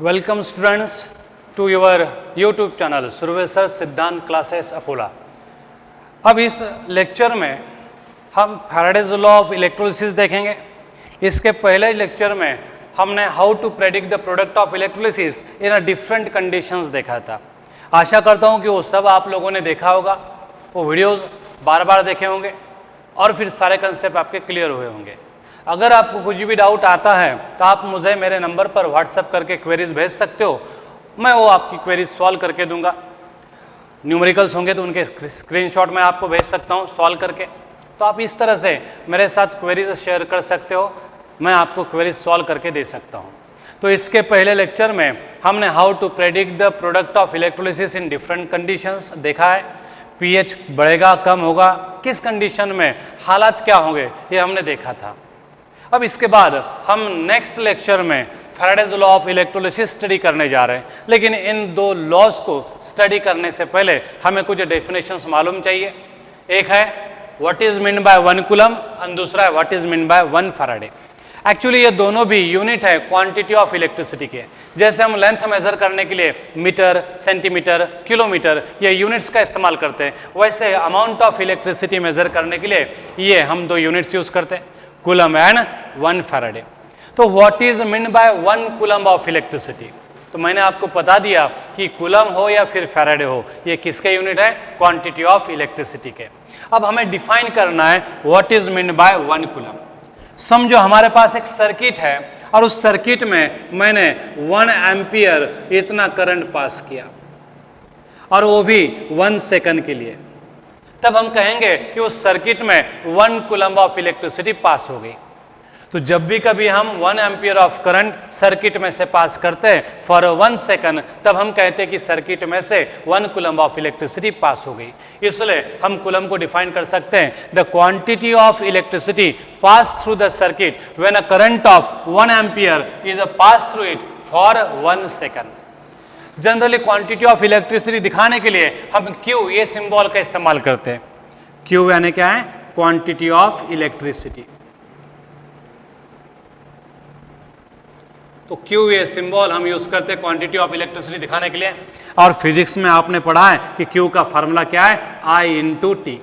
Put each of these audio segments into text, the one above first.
Welcome students to your YouTube channel सुरवेसर Siddhant classes अपोला। अब इस लेक्चर में हम फैराडेज लॉ ऑफ इलेक्ट्रोलिसिस देखेंगे। इसके पहले लेक्चर में हमने how to predict the product of electrolysis in a different conditions देखा था। आशा करता हूँ कि वो सब आप लोगों ने देखा होगा, वो वीडियोस बार बार देखे होंगे और फिर सारे कंसेप्ट आपके क्लियर हुए होंगे। अगर आपको कुछ भी डाउट आता है तो आप मुझे मेरे नंबर पर व्हाट्सएप करके क्वेरीज भेज सकते हो, मैं वो आपकी क्वेरीज सॉल्व करके दूंगा। न्यूमेरिकल्स होंगे तो उनके स्क्रीनशॉट मैं आपको भेज सकता हूँ सॉल्व करके, तो आप इस तरह से मेरे साथ क्वेरीज शेयर कर सकते हो, मैं आपको क्वेरीज सॉल्व करके दे सकता हूँ। तो इसके पहले लेक्चर में हमने how to predict the product of electrolysis in different conditions देखा है। पीएच बढ़ेगा कम होगा, किस कंडीशन में हालात क्या होंगे, ये हमने देखा था। अब इसके बाद हम नेक्स्ट लेक्चर में Faraday's law of electrolysis study करने जा रहे हैं, लेकिन इन दो लॉज को स्टडी करने से पहले हमें कुछ डेफिनेशंस मालूम चाहिए। एक है what is mean by 1 coulomb और दूसरा है what is mean by 1 Faraday. Actually ये दोनों भी यूनिट है क्वांटिटी ऑफ इलेक्ट्रिसिटी के। जैसे हम लेंथ मेजर करने के लिए मीटर, सेंटीमीटर, किलोमीटर ये यूनिट्स का इस्तेमाल करते हैं, वैसे अमाउंट ऑफ इलेक्ट्रिसिटी मेजर करने के लिए ये हम दो यूनिट्स यूज करते हैं, कूलम एंड 1 फैराडे। तो what is mean by 1 coulomb of electricity, तो मैंने आपको बता दिया कि कूलम हो या फिर फैराडे हो, ये किसके यूनिट है, क्वांटिटी ऑफ इलेक्ट्रिसिटी के। अब हमें डिफाइन करना है what is mean by 1 coulomb. समझो हमारे पास एक सर्किट है और उस सर्किट में मैंने 1 एम्पियर इतना करंट पास किया और वो भी 1 सेकंड के लिए, तब हम कहेंगे कि उस सर्किट में 1 कूलम ऑफ इलेक्ट्रिसिटी पास हो गई। तो जब भी कभी हम 1 एम्पियर ऑफ करंट सर्किट में से पास करते हैं फॉर 1 सेकंड, तब हम कहते हैं कि सर्किट में से 1 कूलम ऑफ इलेक्ट्रिसिटी पास हो गई। इसलिए हम कूलम को डिफाइन कर सकते हैं the quantity of electricity pass through the circuit when a current of 1 ampere is a pass through it for 1 second. Generally quantity of electricity दिखाने के लिए हम क्यू ये सिंबल का इस्तेमाल करते हैं। क्यू यानी क्या है, क्वांटिटी ऑफ इलेक्ट्रिसिटी। तो क्यू ये सिंबल हम यूज करते हैं क्वांटिटी ऑफ इलेक्ट्रिसिटी दिखाने के लिए। और फिजिक्स में आपने पढ़ा है कि क्यू का फार्मूला क्या है, I into T,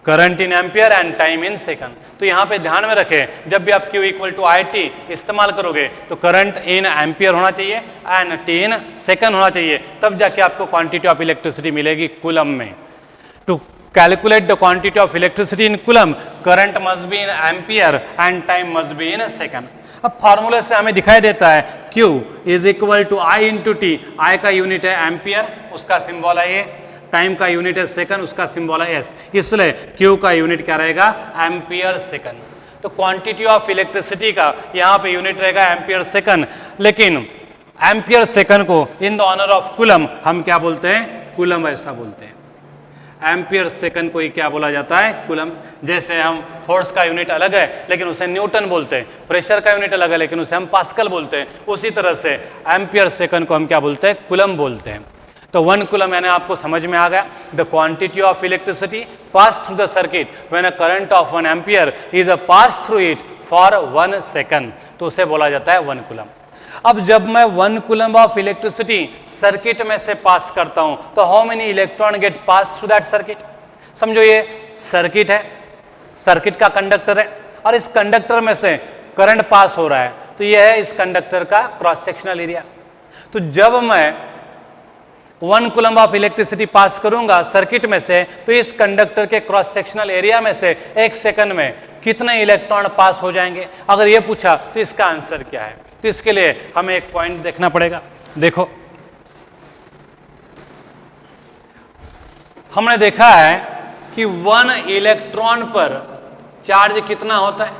current in ampere and time in second. तो यहाँ पे ध्यान में रखें, जब भी आप Q equal to I T इस्तेमाल करोगे तो करंट इन एम्पियर होना चाहिए एंड टी इन सेकंड होना चाहिए, तब जाके आपको क्वांटिटी ऑफ इलेक्ट्रिसिटी मिलेगी कूलम में। To calculate the quantity of electricity in coulomb, current must be in ampere and time must be in second. अब फार्मूले से हमें दिखाई देता है Q is equal to I into T. I का यूनिट है एम्पियर, उसका सिंबल है ये, टाइम का यूनिट है सेकंड, उसका सिंबल है एस, इसलिए Q का यूनिट क्या रहेगा, एम्पियर सेकंड। तो क्वांटिटी ऑफ इलेक्ट्रिसिटी का यहाँ पे यूनिट रहेगा एम्पियर सेकंड, लेकिन एम्पियर सेकंड को in the honour of coulomb हम क्या बोलते हैं, कूलम ऐसा बोलते हैं। एम्पियर सेकंड को ही क्या बोला जाता है, कूलम। जैसे हम फोर्स का यूनिट अलग है लेकिन उसे न्यूटन बोलते हैं, प्रेशर का यूनिट अलग है लेकिन उसे हम पास्कल बोलते हैं, उसी तरह से एम्पियर सेकंड को हम क्या बोलते हैं, कूलम बोलते हैं। तो 1 कूलम यानी आपको समझ में आ गया, the quantity of electricity pass through the circuit when a current of 1 ampere is a pass through it for 1 second, तो उसे बोला जाता है 1 कूलम। अब जब मैं 1 कूलम ऑफ इलेक्ट्रिसिटी सर्किट में से पास करता हूं तो how many electron get pass through that circuit. समझो ये सर्किट है, सर्किट का कंडक्टर है और इस कंडक्टर में से करंट पास हो रहा है, तो यह है इस कंडक्टर का क्रॉस सेक्शनल एरिया। तो जब मैं 1 कूलम ऑफ इलेक्ट्रिसिटी पास करूंगा सर्किट में से, तो इस कंडक्टर के क्रॉस सेक्शनल एरिया में से 1 सेकंड में कितने इलेक्ट्रॉन पास हो जाएंगे। अगर ये पूछा तो इसका आंसर क्या है, तो इसके लिए हमें एक पॉइंट देखना पड़ेगा। देखो हमने देखा है कि 1 इलेक्ट्रॉन पर चार्ज कितना होता है,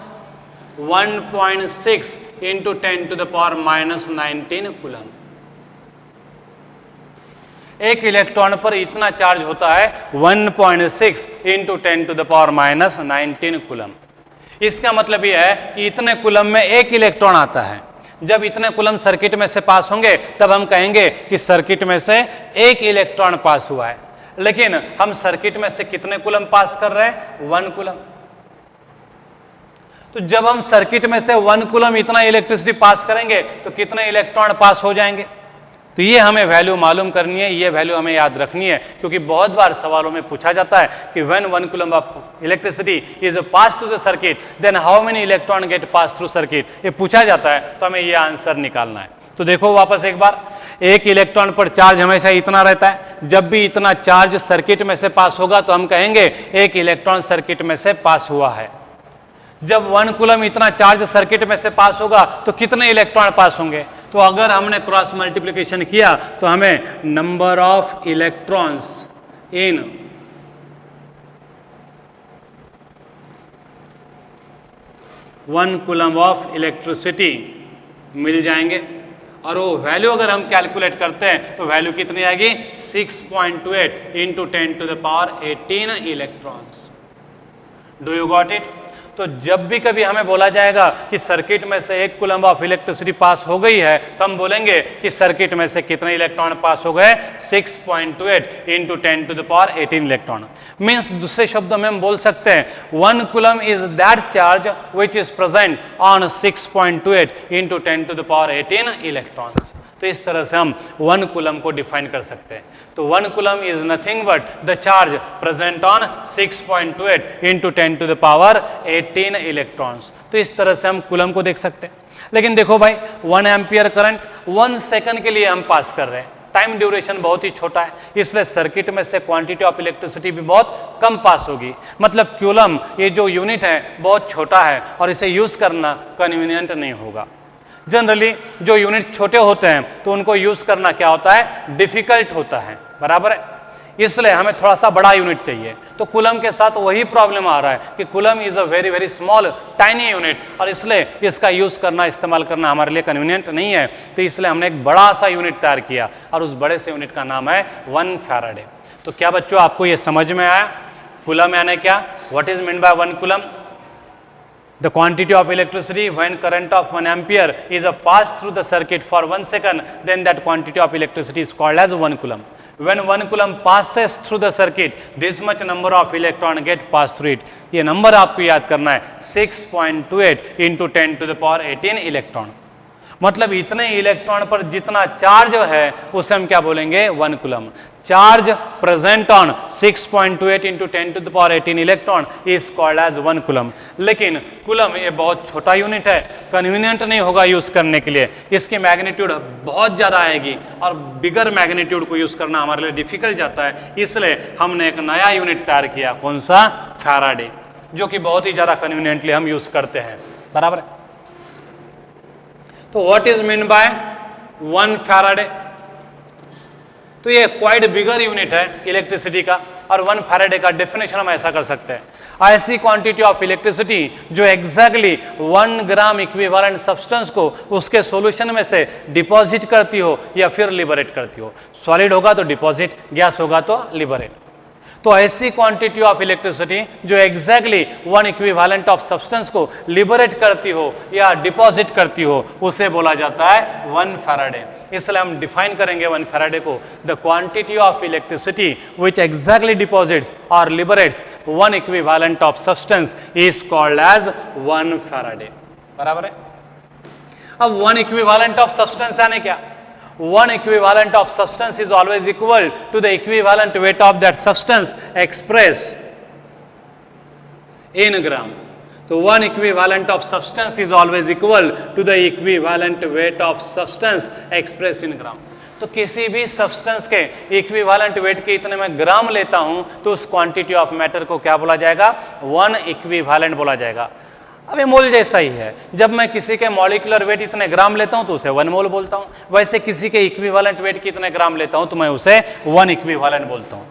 1.6 इंटू 10⁻⁻⁹ कूलम। एक इलेक्ट्रॉन पर इतना चार्ज होता है 1.6 इंटू 10⁻⁻⁹ कूलम। इसका मतलब यह है कि इतने कूलम में एक इलेक्ट्रॉन आता है। जब इतने कूलम सर्किट में से पास होंगे तब हम कहेंगे कि सर्किट में से एक इलेक्ट्रॉन पास हुआ है, लेकिन हम सर्किट में से कितने कूलम पास कर रहे हैं, 1 कूलम। तो जब हम सर्किट में से 1 कूलम इतना इलेक्ट्रिसिटी पास करेंगे तो कितने इलेक्ट्रॉन पास हो जाएंगे। तो ये हमें वैल्यू मालूम करनी है, ये वैल्यू हमें याद रखनी है, क्योंकि बहुत बार सवालों में पूछा जाता है कि when 1 coulomb of electricity is pass through the circuit then how many electron get pass through circuit, ये पूछा जाता है, तो हमें ये आंसर निकालना है। तो देखो वापस एक बार, एक इलेक्ट्रॉन पर चार्ज हमेशा इतना रहता है, जब भी इतना चार्ज सर्किट में से पास होगा तो हम कहेंगे एक इलेक्ट्रॉन सर्किट में से पास हुआ है। जब 1 कूलम इतना चार्ज सर्किट में से पास होगा तो कितने इलेक्ट्रॉन पास होंगे। तो अगर हमने क्रॉस मल्टीप्लिकेशन किया तो हमें number of electrons in one coulomb of electricity मिल जाएंगे, और वो वैल्यू अगर हम कैलकुलेट करते हैं तो वैल्यू कितनी आएगी 6.28 into 10⁻18 electrons. Do you got it. तो जब भी कभी हमें बोला जाएगा कि सर्किट में से 1 कूलम ऑफ इलेक्ट्रिसिटी पास हो गई है तो हम बोलेंगे कि सर्किट में से कितने इलेक्ट्रॉन पास हो गए 6.28 इंटू 10⁻18 इलेक्ट्रॉन। मीन्स दूसरे शब्दों में हम बोल सकते हैं 1 coulomb is that charge which is present on 6.28 into 10⁻18 electrons. तो इस तरह से हम 1 कूलम को डिफाइन कर सकते हैं। तो 1 coulomb is nothing but the charge present on 6.28 into 10⁻18 electrons. तो इस तरह से हम कूलम को देख सकते हैं। लेकिन देखो भाई 1 एम्पियर करंट 1 सेकंड के लिए हम पास कर रहे हैं, टाइम ड्यूरेशन बहुत ही छोटा है, इसलिए सर्किट में से क्वांटिटी ऑफ इलेक्ट्रिसिटी भी बहुत कम पास होगी। मतलब कूलम ये जो यूनिट है बहुत छोटा है और इसे यूज करना कन्वीनियंट नहीं होगा। जनरली जो यूनिट छोटे होते हैं तो उनको यूज करना क्या होता है, डिफिकल्ट होता है, बराबर है। इसलिए हमें थोड़ा सा बड़ा यूनिट चाहिए। तो कूलम के साथ वही प्रॉब्लम आ रहा है कि coulomb is a very very small tiny unit, और इसलिए इसका यूज करना, इस्तेमाल करना हमारे लिए कन्वीनियंट नहीं है। तो इसलिए हमने एक बड़ा सा यूनिट तैयार किया और उस बड़े से यूनिट का नाम है 1 फैराडे। तो क्या बच्चों आपको ये समझ में आया कूलम यानी क्या, what is mean by 1 coulomb. The quantity of electricity when current of 1 ampere is passed through the circuit for 1 second, then that quantity of electricity is called as 1 coulomb. When 1 coulomb passes through the circuit, this much number of electron get passed through it. ये number आपको याद करना है 6.28 into 10⁻18 electron. मतलब इतने electron पर जितना charge है उसे हम क्या बोलेंगे 1 coulomb. Charge present on 6.28 into 10⁻18 electron is called as 1 coulomb. लेकिन कूलम ये बहुत छोटा यूनिट है, कन्वीनियंट नहीं होगा यूज करने के लिए, इसकी मैग्नीट्यूड बहुत ज़्यादा आएगी और बिगर मैग्नीट्यूड को यूज करना हमारे लिए डिफिकल्ट जाता है। इसलिए हमने एक नया यूनिट तैयार किया, कौन सा, फैराडे, जो कि बहुत ही ज़्यादा कन्वीनियंटली हम यूज करते हैं, बराबर है। तो what is mean by 1 Faraday. तो ये क्वाइट बिगर यूनिट है इलेक्ट्रिसिटी का, और 1 फैराडे का डेफिनेशन हम ऐसा कर सकते हैं, ऐसी क्वांटिटी ऑफ इलेक्ट्रिसिटी जो एग्जैक्टली 1 ग्राम इक्विवेलेंट सब्सटेंस को उसके सॉल्यूशन में से डिपॉजिट करती हो या फिर लिबरेट करती हो। सॉलिड होगा तो डिपॉजिट, गैस होगा तो लिबरेट। तो ऐसी क्वांटिटी ऑफ इलेक्ट्रिसिटी जो एग्जैक्टली 1 इक्विवेलेंट ऑफ सब्सटेंस को लिबरेट करती हो या डिपॉजिट करती हो उसे बोला जाता है 1 फैराडे। इसलिए हम डिफाइन करेंगे 1 फैराडे को, the quantity of electricity which exactly deposits और liberates 1 equivalent of substance is called as 1 faraday, बराबर है। अब 1 इक्विवेलेंट ऑफ सब्सटेंस यानी क्या, 1 equivalent of substance is always equal to the equivalent weight of that substance expressed in gram. तो 1 equivalent of substance is always equal to the equivalent weight of substance expressed in gram. तो किसी भी substance के equivalent weight के इतने मैं ग्राम लेता हूं तो उस क्वांटिटी ऑफ मैटर को क्या बोला जाएगा, 1 इक्विवेलेंट बोला जाएगा। अब ये मोल जैसा ही है, जब मैं किसी के मॉलिक्यूलर वेट इतने ग्राम लेता हूं तो उसे 1 मोल बोलता हूं, वैसे किसी के इक्विवेलेंट वेट कितने ग्राम लेता हूं तो मैं उसे 1 इक्विवेलेंट बोलता हूं।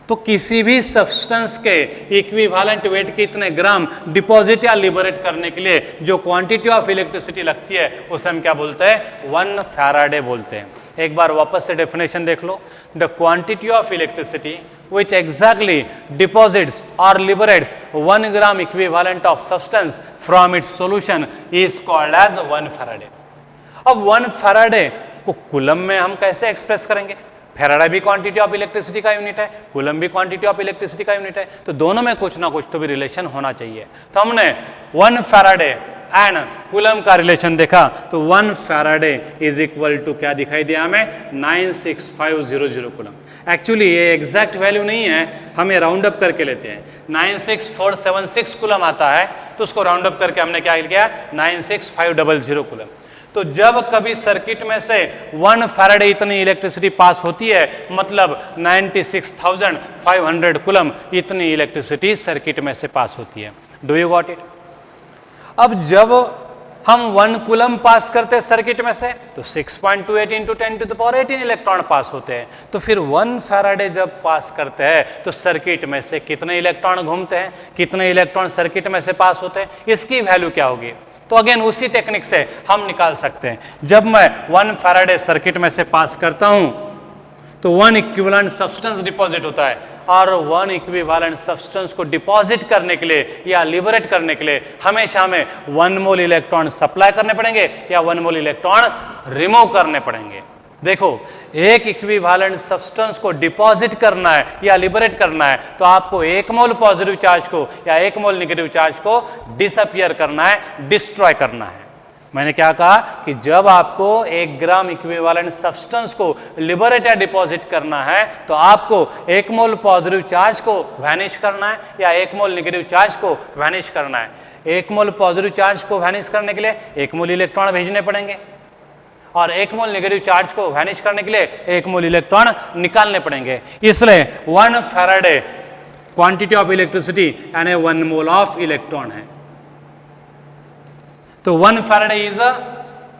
तो किसी भी सब्सटेंस के इक्विवेलेंट वेट के इतने ग्राम डिपॉजिट या लिबरेट करने के लिए जो क्वांटिटी ऑफ इलेक्ट्रिसिटी लगती है उसे हम क्या बोलते हैं, 1 फैराडे बोलते हैं। एक बार वापस से डेफिनेशन देख लो, the quantity of electricity which exactly deposits or liberates 1 gram equivalent of substance from its solution is called as 1 Faraday. अब 1 फैराडे को कूलम में हम कैसे एक्सप्रेस करेंगे, फैराडे भी क्वांटिटी ऑफ इलेक्ट्रिसिटी का यूनिट है, कूलम भी क्वांटिटी ऑफ इलेक्ट्रिसिटी का यूनिट है, तो दोनों में कुछ ना कुछ तो भी रिलेशन होना चाहिए। तो हमने 1 फैराडे एंड कूलम का रिलेशन देखा, तो 1 फैराडे इज इक्वल टू क्या दिखाई दिया हमें, 96500 कूलम। एक्चुअली ये एग्जैक्ट वैल्यू नहीं है, हमें राउंड अप करके लेते हैं। 96476 कूलम आता है, तो उसको राउंड अप करके हमने क्या किया, 96500 कूलम। तो जब कभी सर्किट में से 1 फैराडे इतनी इलेक्ट्रिसिटी पास होती है, मतलब 96,500 कूलम इतनी इलेक्ट्रिसिटी सर्किट में से पास होती है। Do you got it? अब जब हम 1 कूलम पास करते हैं सर्किट में से, तो 6.28 इंटू 10⁻18 इलेक्ट्रॉन पास होते हैं। तो फिर 1 फैराडे जब पास करते हैं, तो सर्किट में से कितने इलेक्ट्रॉन घूमते हैं, कितने इलेक्ट्रॉन सर्किट में से पास होते हैं, इसकी वैल्यू क्या होगी? तो अगेन उसी टेक्निक से हम निकाल सकते हैं। जब मैं 1 फैराडे सर्किट में से पास करता हूं, तो 1 इक्विवेलेंट सब्सटेंस डिपॉजिट होता है, और 1 इक्विवेलेंट सब्सटेंस को डिपॉजिट करने के लिए या लिबरेट करने के लिए हमेशा हमें 1 मोल इलेक्ट्रॉन सप्लाई करने पड़ेंगे या 1 मोल इलेक्ट्रॉन रिमूव करने पड़ेंगे। देखो, एक इक्विवेलेंट सब्सटेंस को डिपॉजिट करना है या लिबरेट करना है, तो आपको 1 मोल पॉजिटिव चार्ज को या 1 मोल नेगेटिव चार्ज को डिसअपियर करना है, डिस्ट्रॉय करना है। मैंने क्या कहा कि जब आपको 1 ग्राम इक्विवेलेंट सब्सटेंस को लिबरेट या डिपॉजिट करना है, तो आपको 1 मोल पॉजिटिव चार्ज को वैनिश करना है या 1 मोल नेगेटिव चार्ज को वैनिश करना है। 1 मोल पॉजिटिव चार्ज को वैनिश करने के लिए 1 मोल इलेक्ट्रॉन भेजने पड़ेंगे, और 1 मोल नेगेटिव चार्ज को वैनिश करने के लिए 1 मोल इलेक्ट्रॉन निकालने पड़ेंगे। इसलिए 1 फैराडे क्वांटिटी ऑफ इलेक्ट्रिसिटी यानी 1 मोल ऑफ इलेक्ट्रॉन है। तो 1 faraday is a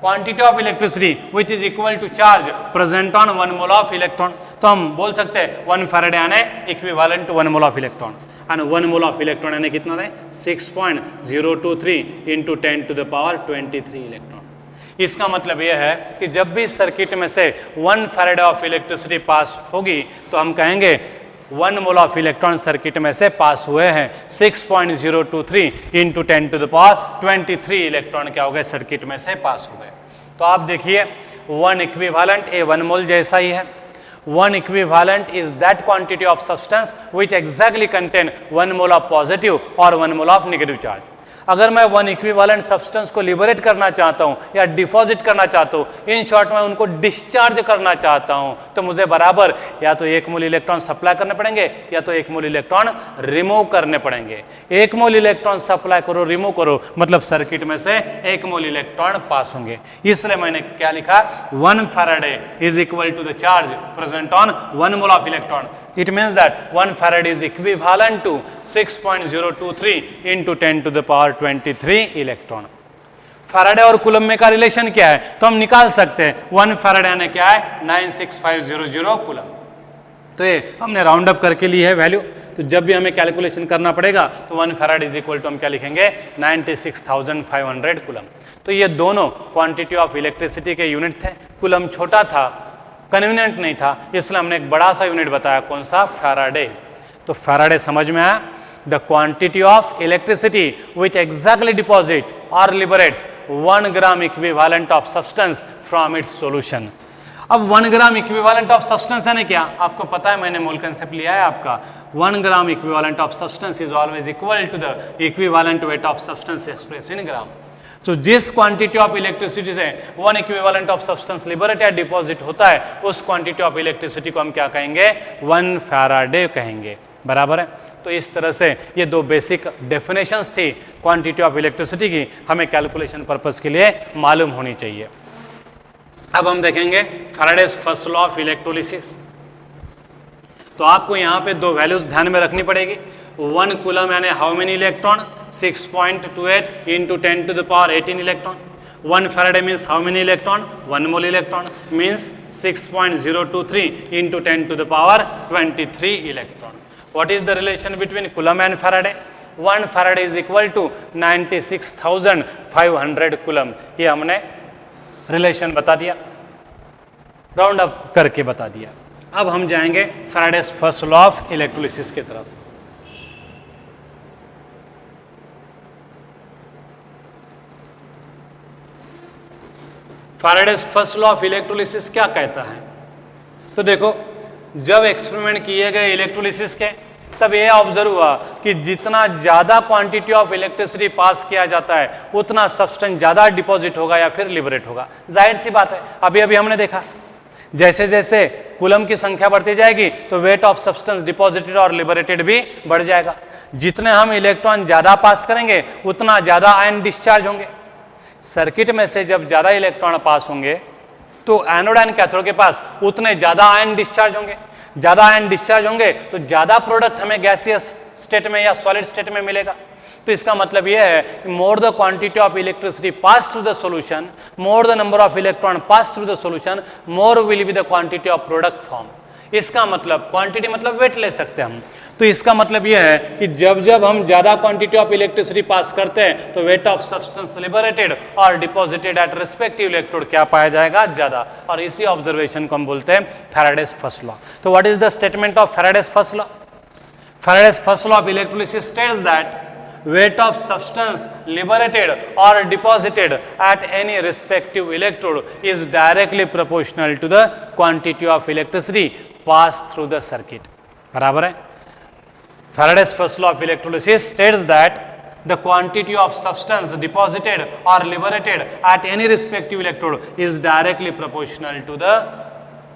quantity of electricity which is equal to charge present on 1 mole of electron. तो हम बोल सकते हैं 1 फैराडे यानी equivalent to 1 mole of electron, and 1 mole of electron यानी कितना है, 6.023 इंटू 10⁻23 इलेक्ट्रॉन। इसका मतलब यह है कि जब भी सर्किट में से 1 फैराडे ऑफ इलेक्ट्रिसिटी पास होगी, तो हम कहेंगे 1 मोल ऑफ इलेक्ट्रॉन सर्किट में से पास हुए हैं। 6.023 इंटू 10⁻23 इलेक्ट्रॉन क्या हो गए, सर्किट में से पास हो गए। तो आप देखिए 1 इक्विवेलेंट ए 1 मोल जैसा ही है। 1 equivalent is that quantity of substance which exactly contain 1 mole of positive or 1 mole of negative charge। अगर मैं 1 इक्विवेलेंट सब्सटेंस को लिबरेट करना चाहता हूं या डिपॉजिट करना चाहता हूं, इन शॉर्ट में उनको डिस्चार्ज करना चाहता हूं, तो मुझे बराबर या तो 1 मोल इलेक्ट्रॉन सप्लाई करने पड़ेंगे या तो 1 मोल इलेक्ट्रॉन रिमूव करने पड़ेंगे। 1 मोल इलेक्ट्रॉन सप्लाई करो, रिमूव करो, मतलब सर्किट में से 1 मोल इलेक्ट्रॉन पास होंगे। इसलिए मैंने क्या लिखा, 1 faraday is equal to the charge present on 1 mole of electron. It means that 1 farad is equivalent to 6.023 into 10⁻23 electron. Faraday और कूलम में का रिलेशन क्या है, तो हम निकाल सकते हैं। 1 फैराडे यानी क्या है, 96500 कूलम। तो ये हमने राउंड अप करके ली है वैल्यू। तो जब भी हमें कैलकुलेशन करना पड़ेगा, तो 1 फैराड इज इक्वल टू हम क्या लिखेंगे, 96,500 कूलम। तो ये दोनों क्वांटिटी ऑफ इलेक्ट्रिसिटी के यूनिट थे। कूलम छोटा था, कन्वीनियंट नहीं था, इसलिए हमने एक बड़ा सा यूनिट बताया, कौन सा, फैराडे। तो फैराडे समझ में आया, the quantity of electricity which exactly deposit और liberates 1 gram equivalent of substance from its solution. अब 1 ग्राम इक्विवेलेंट ऑफ सब्सटेंस यानी क्या, आपको पता है, मैंने मोल कंसेप्ट लिया है आपका। 1 gram equivalent of substance is always equal to the equivalent weight of substance express in gram. तो जिस क्वांटिटी ऑफ इलेक्ट्रिसिटी से 1 इक्विवेलेंट ऑफ सब्सटेंस लिबरेट या डिपॉजिट होता है, उस क्वांटिटी ऑफ इलेक्ट्रिसिटी को हम क्या कहेंगे, 1 फैराडे कहेंगे। बराबर है। तो इस तरह से ये 2 बेसिक डेफिनेशंस थी क्वांटिटी ऑफ इलेक्ट्रिसिटी की, हमें कैलकुलेशन पर्पस के लिए मालूम होनी चाहिए। अब हम देखेंगे Faraday's first law of electrolysis. तो आपको यहाँ पे 2 वैल्यूज ध्यान में रखनी पड़ेगी। 1 कूलम यानी how many electron, 6.28 into 10⁻18 electron. 1 Faraday means how many electron, 1 mole electron means 6.023 into 10⁻23 electron. What is the relation between Coulomb and Faraday? 1 Faraday is equal to 96,500 Coulomb। ये हमने रिलेशन बता दिया, round up करके बता दिया। अब हम जाएंगे Faraday's first law of electrolysis की तरफ। Faraday's first law of electrolysis क्या कहता है? तो देखो, जब एक्सपेरिमेंट किए गए इलेक्ट्रोलिसिस के, तब ये ऑब्जर्व हुआ कि जितना ज़्यादा क्वांटिटी ऑफ इलेक्ट्रिसिटी पास किया जाता है उतना सब्सटेंस ज़्यादा डिपॉजिट होगा या फिर लिबरेट होगा। जाहिर सी बात है, अभी अभी हमने देखा जैसे जैसे कूलम की संख्या बढ़ती जाएगी तो वेट ऑफ सब्सटेंस डिपॉजिटेड और लिबरेटेड भी बढ़ जाएगा। जितने हम इलेक्ट्रॉन ज़्यादा पास करेंगे उतना ज़्यादा आयन डिस्चार्ज होंगे। सर्किट में से जब ज़्यादा इलेक्ट्रॉन पास होंगे तो एनोड एंड कैथोड के पास उतने ज़्यादा आयन डिस्चार्ज होंगे। ज़्यादा आयन डिस्चार्ज होंगे तो ज़्यादा प्रोडक्ट हमें गैसियस स्टेट में या सॉलिड स्टेट में मिलेगा। तो इसका मतलब यह है कि more the quantity of electricity pass through the solution, more the number of electron pass through the solution, more will be the quantity of product form. इसका मतलब क्वांटिटी मतलब वेट ले सकते हैं हम। तो इसका मतलब यह है कि जब जब हम ज्यादा क्वांटिटी ऑफ इलेक्ट्रिसिटी पास करते हैं तो वेट ऑफ सब्सटेंस लिबरेटेड और डिपॉजिटेड एट रिस्पेक्टिव इलेक्ट्रोड क्या पाया जाएगा? ज्यादा। और इसी ऑब्जर्वेशन को हम बोलते हैं फैराडेज फर्स्ट लॉ। तो what is the statement of Faraday's first law? Faraday's first law of electrolysis states that weight of substance liberated or deposited at any respective electrode is directly proportional to the quantity of electricity passed through the circuit. बराबर है? Faraday's first law of electrolysis states that the quantity of substance deposited or liberated at any respective electrode is directly proportional to the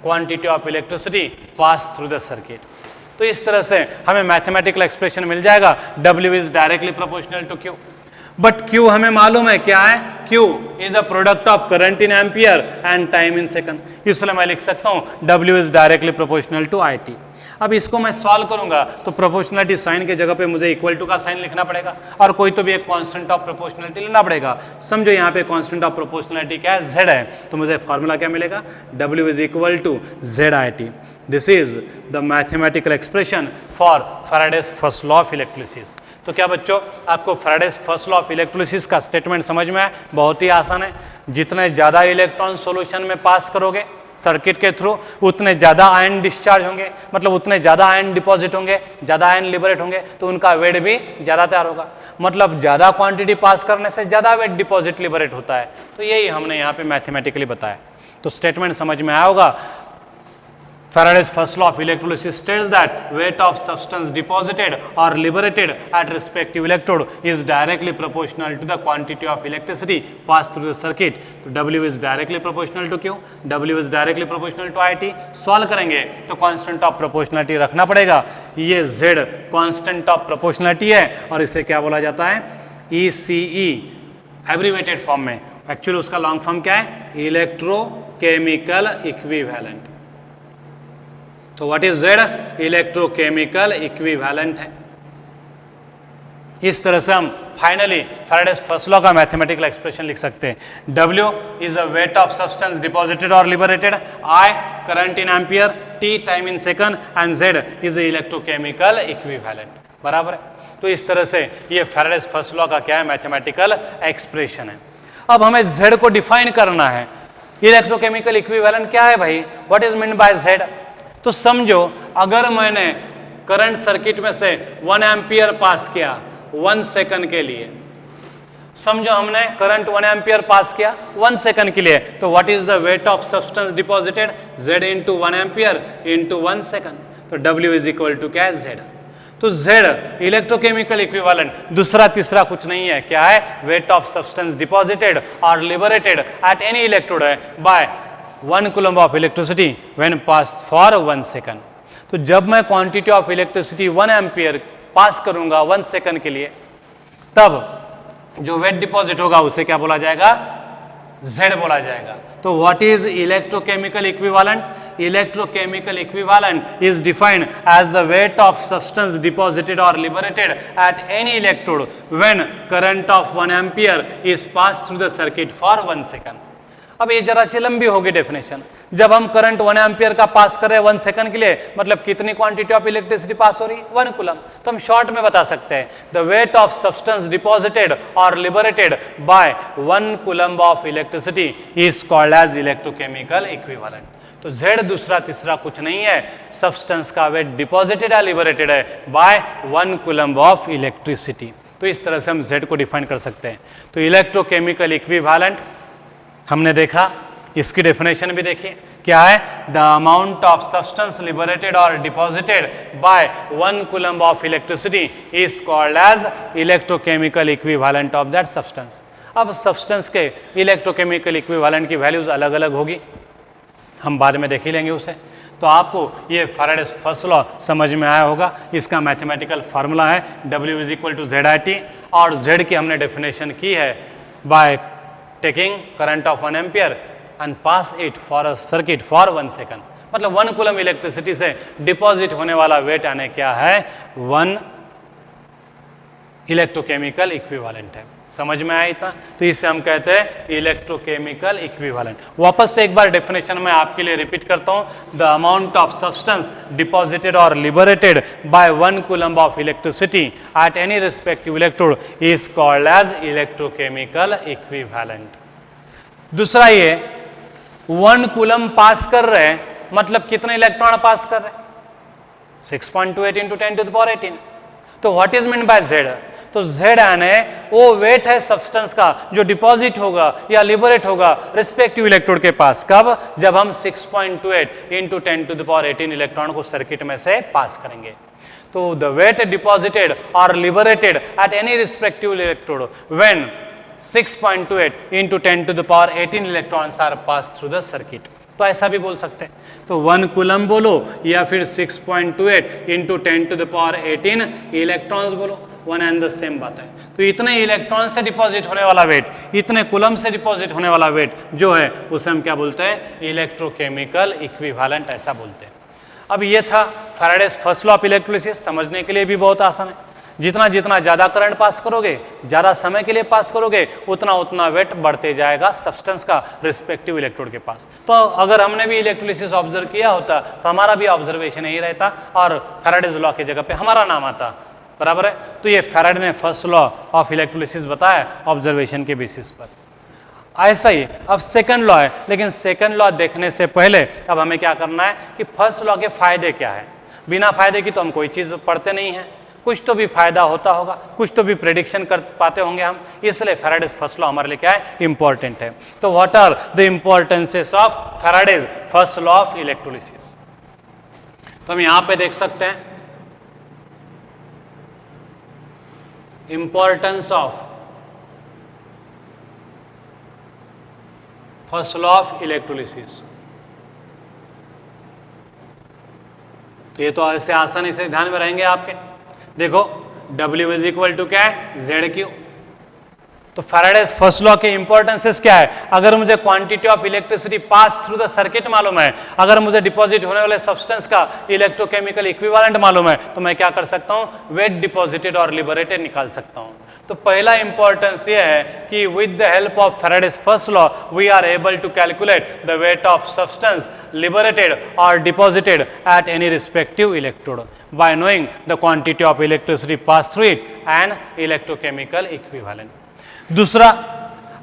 quantity of electricity passed through the circuit. तो इस तरह से हमें mathematical expression मिल जाएगा, W is directly proportional to Q। But Q हमें मालूम है क्या है? Q is a product of current in ampere and time in second. इसलिए मैं लिख सकता हूं W is directly proportional to IT। अब इसको मैं सॉल्व करूंगा तो प्रोपोर्शनलिटी साइन के जगह पे मुझे इक्वल टू का साइन लिखना पड़ेगा और कोई तो भी एक कांस्टेंट ऑफ प्रोपोर्शनलिटी लेना पड़ेगा। समझो यहाँ पे कांस्टेंट ऑफ प्रोपोर्शनलिटी क्या है? Z है। तो मुझे फॉर्मूला क्या मिलेगा? W is equal to ZIT। This is the mathematical expression for Faraday's first law of electrolysis. तो क्या बच्चों, आपको Faraday's first law of electrolysis का स्टेटमेंट समझ में आया? बहुत ही आसान है। जितने ज़्यादा इलेक्ट्रॉन सॉल्यूशन में पास करोगे सर्किट के थ्रू उतने ज़्यादा आयन डिस्चार्ज होंगे, मतलब उतने ज़्यादा आयन डिपॉजिट होंगे, ज़्यादा आयन लिबरेट होंगे, तो उनका वेट भी ज़्यादा तैयार होगा। मतलब ज़्यादा क्वांटिटी पास करने से ज़्यादा वेट डिपॉजिट लिबरेट होता है। तो यही हमने यहाँ पे मैथमेटिकली बताया। तो स्टेटमेंट समझ में आया होगा। Faraday's first law of electrolysis states that weight of substance deposited or liberated at respective electrode is directly proportional to the quantity of electricity passed through the circuit. तो W is directly proportional to Q, W is directly proportional to IT। Solve करेंगे तो constant of proportionality रखना पड़ेगा। ये Z constant of proportionality है और इसे क्या बोला जाता है? ECE एब्रीवेटेड फॉर्म में। एक्चुअली उसका लॉन्ग फॉर्म क्या है? Electrochemical equivalent. तो what is Z? Electrochemical equivalent है। इस तरह से हम फाइनली फैराडेज फर्स्ट लॉ का मैथमेटिकल एक्सप्रेशन लिख सकते हैं। W is the weight of substance deposited और liberated, I current in ampere, T time in second and Z is electrochemical equivalent. बराबर है? तो इस तरह से ये फैराडेज फर्स्ट लॉ का क्या है? मैथमेटिकल एक्सप्रेशन है। अब हमें Z को डिफाइन करना है। इलेक्ट्रोकेमिकल इक्विवेलेंट क्या है भाई? What is mean by Z? तो समझो, अगर मैंने करंट सर्किट में से 1 एम्पियर पास किया 1 सेकंड के लिए, समझो हमने करंट 1 एम्पियर पास किया 1 सेकंड के लिए, तो what is the weight of substance deposited? Z into 1 ampere into 1 second. तो W इज इक्वल टू क्या है? Z। तो Z इलेक्ट्रोकेमिकल इक्विवेलेंट दूसरा तीसरा कुछ नहीं है। क्या है? वेट ऑफ सब्सटेंस डिपॉजिटेड और लिबरेटेड एट एनी इलेक्ट्रोड है by 1 coulomb of electricity when pass for 1 second. तो जब मैं quantity of electricity 1 ampere pass करूंगा 1 सेकंड के लिए, तब जो वेट डिपॉजिट होगा उसे क्या बोला जाएगा? Z बोला जाएगा। तो what is electrochemical equivalent? Electrochemical equivalent is defined as the weight of substance deposited और liberated at any electrode when current of 1 ampere is pass through the circuit for 1 second. अब ये जरा सी लंबी होगी डेफिनेशन। जब हम करंट 1 एम्पियर का पास कर रहे हैं 1 सेकंड के लिए, मतलब कितनी क्वांटिटी ऑफ इलेक्ट्रिसिटी पास हो रही? 1 कूलम। तो हम शॉर्ट में बता सकते हैं the weight of substance deposited और liberated by 1 coulomb of electricity is called as electrochemical equivalent. तो Z दूसरा तीसरा कुछ नहीं है, सब्सटेंस का वेट डिपॉजिटेड या लिबरेटेड है बाय 1 कूलम ऑफ इलेक्ट्रिसिटी। तो इस तरह से हम Z को डिफाइन कर सकते हैं। तो इलेक्ट्रोकेमिकल इक्विवेलेंट हमने देखा इसकी डेफिनेशन भी देखिए क्या है, the amount of substance liberated और deposited by 1 coulomb of electricity is called as electrochemical equivalent of that substance. अब सब्सटेंस के इलेक्ट्रोकेमिकल इक्विवेलेंट की वैल्यूज अलग अलग होगी, हम बाद में देख ही लेंगे उसे। तो आपको ये फैराडेज फर्स्ट लॉ समझ में आया होगा। इसका मैथमेटिकल फार्मूला है W = ZIT, और Z की हमने डेफिनेशन की है by taking current of 1 ampere and pass it for a circuit for 1 second. मतलब 1 कूलम इलेक्ट्रिसिटी से डिपॉजिट होने वाला वेट यानी क्या है, 1 इलेक्ट्रोकेमिकल इक्विवेलेंट है। समझ में आई था? तो इसे हम कहते हैं इलेक्ट्रोकेमिकल इक्विवेलेंट। वापस से एक बार डेफिनेशन में आपके लिए रिपीट करता हूं, the amount of substance deposited और liberated by 1 coulomb of electricity at any respective electrode is called as electrochemical equivalent. दूसरा ये 1 कूलम्ब पास कर रहे हैं, मतलब कितने इलेक्ट्रॉन पास कर रहे हैं, 6.28 × 10⁻18। तो what is mean by Z? तो Z यानी वो वेट है सब्सटेंस का जो डिपॉजिट होगा या लिबरेट होगा रिस्पेक्टिव इलेक्ट्रोड के पास। कब? जब हम 6.28 × 10⁻18 इलेक्ट्रॉन को सर्किट में से पास करेंगे। तो द वेट डिपॉजिटेड और liberated at any respective electrode when 6.28 × 10⁻18 electrons are pass through the circuit. तो ऐसा भी बोल सकते हैं। तो 1 कूलम्ब बोलो या फिर 6.28 × 10⁻18 इलेक्ट्रॉन्स बोलो, वन एंड द सेम बात है। तो इतने इलेक्ट्रॉन से डिपॉजिट होने वाला वेट, इतने कूलम्ब से डिपॉजिट होने वाला वेट जो है उसे हम क्या बोलते हैं, इलेक्ट्रोकेमिकल इक्विवेलेंट ऐसा बोलते हैं। अब ये था Faraday's first law of electrolysis. समझने के लिए भी बहुत आसान है। जितना जितना ज़्यादा करंट पास करोगे, ज़्यादा समय के लिए पास करोगे, उतना उतना वेट बढ़ते जाएगा सब्सटेंस का रिस्पेक्टिव इलेक्ट्रोड के पास। तो अगर हमने भी इलेक्ट्रोलिसिस ऑब्जर्व किया होता तो हमारा भी ऑब्जर्वेशन यही रहता और फैराडेज लॉ की जगह पे हमारा नाम आता, बराबर है। तो ये फैराडे ने फर्स्ट लॉ ऑफ इलेक्ट्रोलिसिस बताया ऑब्जर्वेशन के बेसिस पर। ऐसा ही अब सेकंड लॉ है, लेकिन सेकंड लॉ देखने से पहले अब हमें क्या करना है कि फर्स्ट लॉ के फायदे क्या है। बिना फायदे की तो हम कोई चीज़ पढ़ते नहीं हैं, कुछ तो भी फायदा होता होगा, कुछ तो भी प्रेडिक्शन कर पाते होंगे हम, इसलिए फैराडेज फर्स्ट लॉ हमारे लिए क्या है, इंपॉर्टेंट है। तो what are the importances of Faraday's first law of electrolysis? तो हम यहां पे देख सकते हैं importance of first law of electrolysis. तो ये तो ऐसे आसानी से ध्यान में रहेंगे आपके। देखो W = क्या है, ZQ। तो फैराडेज फर्स्ट लॉ के इंपॉर्टेंसेस क्या है? अगर मुझे quantity of electricity pass through the circuit मालूम है, अगर मुझे डिपॉजिट होने वाले सब्सटेंस का इलेक्ट्रोकेमिकल इक्विवेलेंट मालूम है, तो मैं क्या कर सकता हूं, वेट डिपॉजिटेड और लिबरेटेड निकाल सकता हूं। तो पहला इंपॉर्टेंस ये है कि with the help of Faraday's first law we are able to calculate the weight of substance liberated और deposited at any respective electrode by knowing the quantity of electricity passed through it and electrochemical equivalent. दूसरा,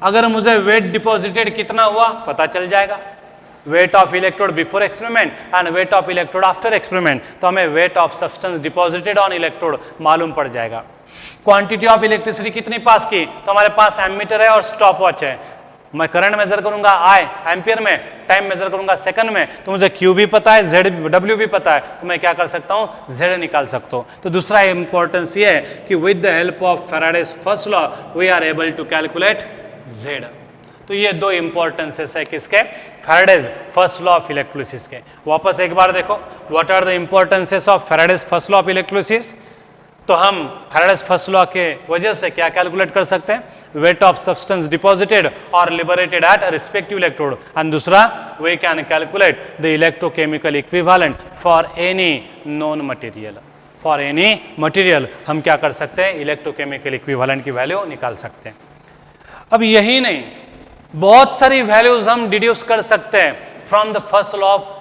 अगर मुझे wait deposited कितना हुआ पता चल जाएगा, weight of electrode before experiment and weight of electrode after experiment, तो हमें weight of substance deposited on electrode मालूम पड़ जाएगा। क्वांटिटी ऑफ इलेक्ट्रिसिटी कितनी पास की, तो हमारे पास एमीटर है और स्टॉप वॉच है। मैं करंट मेजर करूंगा I एम्पियर में, टाइम मेजर करूंगा सेकंड में, तो मुझे Q भी पता है, W भी पता है, तो मैं क्या कर सकता हूं, Z निकाल सकता हूं। तो दूसरा इंपॉर्टेंस ये है कि with the help of Faraday's first law we are able to calculate Z। तो ये दो इंपॉर्टेंसेस है किसके, Faraday's first law of electrolysis के। वापस एक बार देखो, what are the importances of Faraday's first law of electrolysis? तो हम फैराडेज फर्स्ट लॉ के वजह से क्या कैलकुलेट कर सकते हैं, वेट ऑफ सब्सटेंस डिपॉजिटेड और liberated at respective electrode, and दूसरा we can calculate the electrochemical equivalent for any known material. For any material हम क्या कर सकते हैं, इलेक्ट्रोकेमिकल इक्विवेलेंट की वैल्यू निकाल सकते हैं। अब यही नहीं, बहुत सारी वैल्यूज हम डिड्यूस कर सकते हैं from the first law of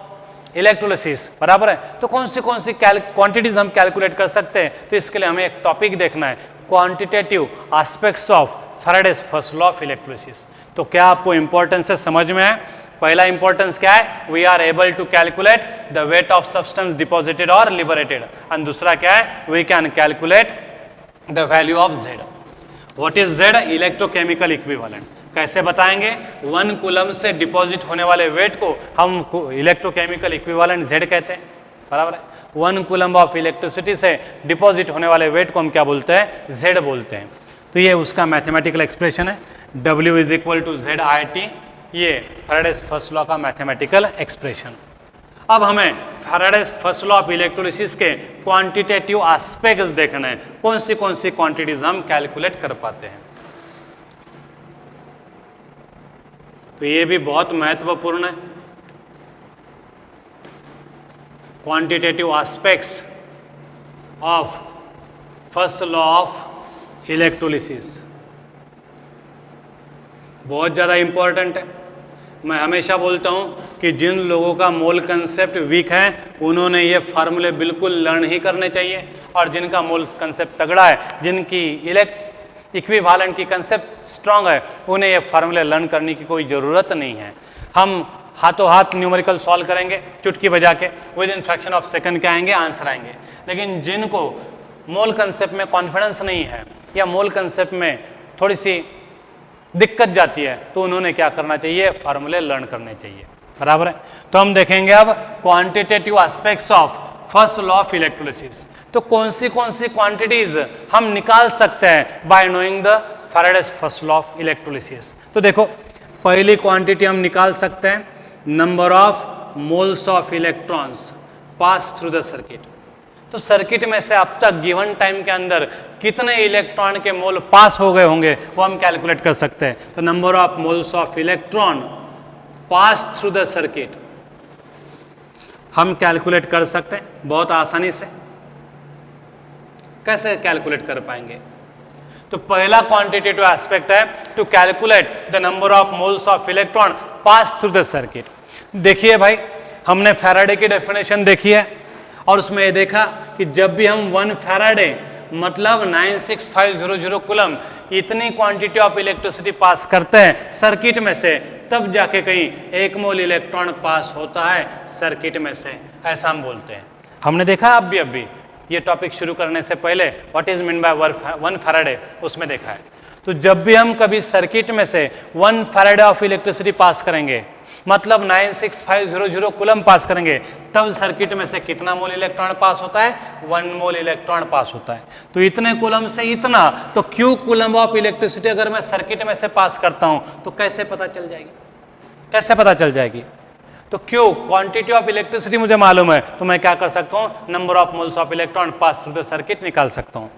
electrolysis, बराबर है। तो कौन सी क्वांटिटीज हम कैलकुलेट कर सकते हैं, तो इसके लिए हमें एक टॉपिक देखना है, quantitative aspects of Faraday's first law of electrolysis. तो क्या आपको इंपॉर्टेंस से समझ में है? पहला इंपॉर्टेंस क्या है, we are able to calculate the weight of substance deposited और लिबरेटेड, एंड दूसरा क्या है, we can calculate the value of Z। What is Z? Electrochemical equivalent. कैसे बताएंगे? 1 कूलम से डिपॉजिट होने वाले वेट को हम इलेक्ट्रोकेमिकल इक्विवेलेंट Z कहते हैं, बराबर है। 1 कूलम ऑफ इलेक्ट्रिसिटी से डिपॉजिट होने वाले वेट को हम क्या बोलते हैं? Z बोलते हैं। तो ये उसका मैथमेटिकल एक्सप्रेशन है, W is equal to ZIT, ये फैराडेज फर्स्ट लॉ का मैथमेटिकल एक्सप्रेशन। अब हमें Faraday's first law of electrolysis के क्वांटिटेटिव एस्पेक्ट्स देखना है, कौन सी क्वांटिटीज हम कैलकुलेट कर पाते हैं। तो ये भी बहुत महत्वपूर्ण है, quantitative aspects of first law of electrolysis बहुत ज़्यादा इंपॉर्टेंट है। मैं हमेशा बोलता हूँ कि जिन लोगों का मोल कंसेप्ट वीक है उन्होंने ये फार्मूले बिल्कुल लर्न ही करने चाहिए, और जिनका मोल कंसेप्ट तगड़ा है, जिनकी इक्विवेलेंट की कंसेप्ट स्ट्रांग है, उन्हें ये फार्मूले लर्न करने की कोई ज़रूरत नहीं है। हम हाथों हाथ न्यूमेरिकल सॉल्व करेंगे चुटकी बजा के, with in fraction of second के आएंगे, आंसर आएंगे। लेकिन जिनको मोल कंसेप्ट में कॉन्फिडेंस नहीं है या मोल कंसेप्ट में थोड़ी सी दिक्कत जाती है, तो उन्होंने क्या करना चाहिए? फार्मूले लर्न करने चाहिए, बराबर है। तो हम देखेंगे अब quantitative aspects of first law of electrolysis. तो कौन सी क्वांटिटीज हम निकाल सकते हैं by knowing the Faraday's first law of electrolysis. तो देखो, पहली क्वांटिटी हम निकाल सकते हैं number of moles of electrons pass through the circuit. तो सर्किट में से अब तक गिवन टाइम के अंदर कितने इलेक्ट्रॉन के मोल पास हो गए होंगे वो हम कैलकुलेट कर सकते हैं। तो number of moles of electron pass through the circuit हम कैलकुलेट कर सकते हैं बहुत आसानी से। कैसे कैलकुलेट कर पाएंगे? तो पहला क्वांटिटेटिव एस्पेक्ट है to calculate the number of moles of electron pass through the circuit. देखिए भाई, हमने फैराडे की डेफिनेशन देखी है और उसमें ये देखा कि जब भी हम 1 फैराडे मतलब 96500 कूलम इतनी क्वांटिटी ऑफ इलेक्ट्रिसिटी पास करते हैं सर्किट में से, तब जाके कहीं 1 मोल इलेक्ट्रॉन पास होता है सर्किट में से, ऐसा हम बोलते हैं। हमने देखा अभी ये टॉपिक शुरू करने से पहले what is mean by 1 Faraday, उसमें देखा है। तो जब भी हम कभी सर्किट में से 1 फैराडे ऑफ इलेक्ट्रिसिटी पास करेंगे मतलब 96500 कूलम पास करेंगे, तब सर्किट में से कितना मोल इलेक्ट्रॉन पास होता है? 1 मोल इलेक्ट्रॉन पास होता है। तो इतने कूलम से इतना, तो क्यू कूलम ऑफ इलेक्ट्रिसिटी अगर मैं सर्किट में से पास करता हूं तो कैसे पता चल जाएगी? कैसे पता चल जाएगी? तो क्यू क्वांटिटी ऑफ इलेक्ट्रिसिटी मुझे मालूम है, तो मैं क्या कर सकता हूं? Number of moles of electron pass through the circuit निकाल सकता हूं।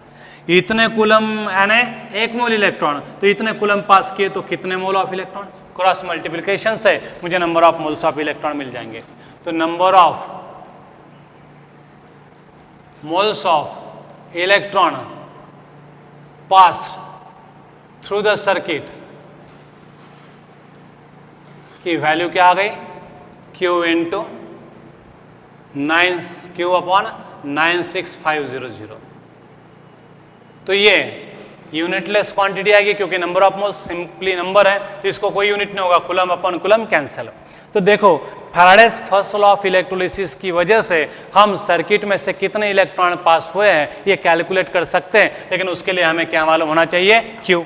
इतने कूलम यानी 1 मोल इलेक्ट्रॉन, तो इतने कूलम पास किए तो कितने mole of electron? Cross multiplication से मुझे number of moles of electron मिल जाएंगे। तो number of moles of electron pass through the circuit की वैल्यू क्या आ गई? Q into 9Q upon 96500। तो ये यूनिटलेस क्वांटिटी आएगी क्योंकि number of moles simply number है, तो इसको कोई यूनिट नहीं होगा, कूलम अपॉन कूलम कैंसिल। तो देखो, Faraday's first law of electrolysis की वजह से हम सर्किट में से कितने इलेक्ट्रॉन पास हुए हैं ये कैलकुलेट कर सकते हैं, लेकिन उसके लिए हमें क्या मालूम होना चाहिए? Q।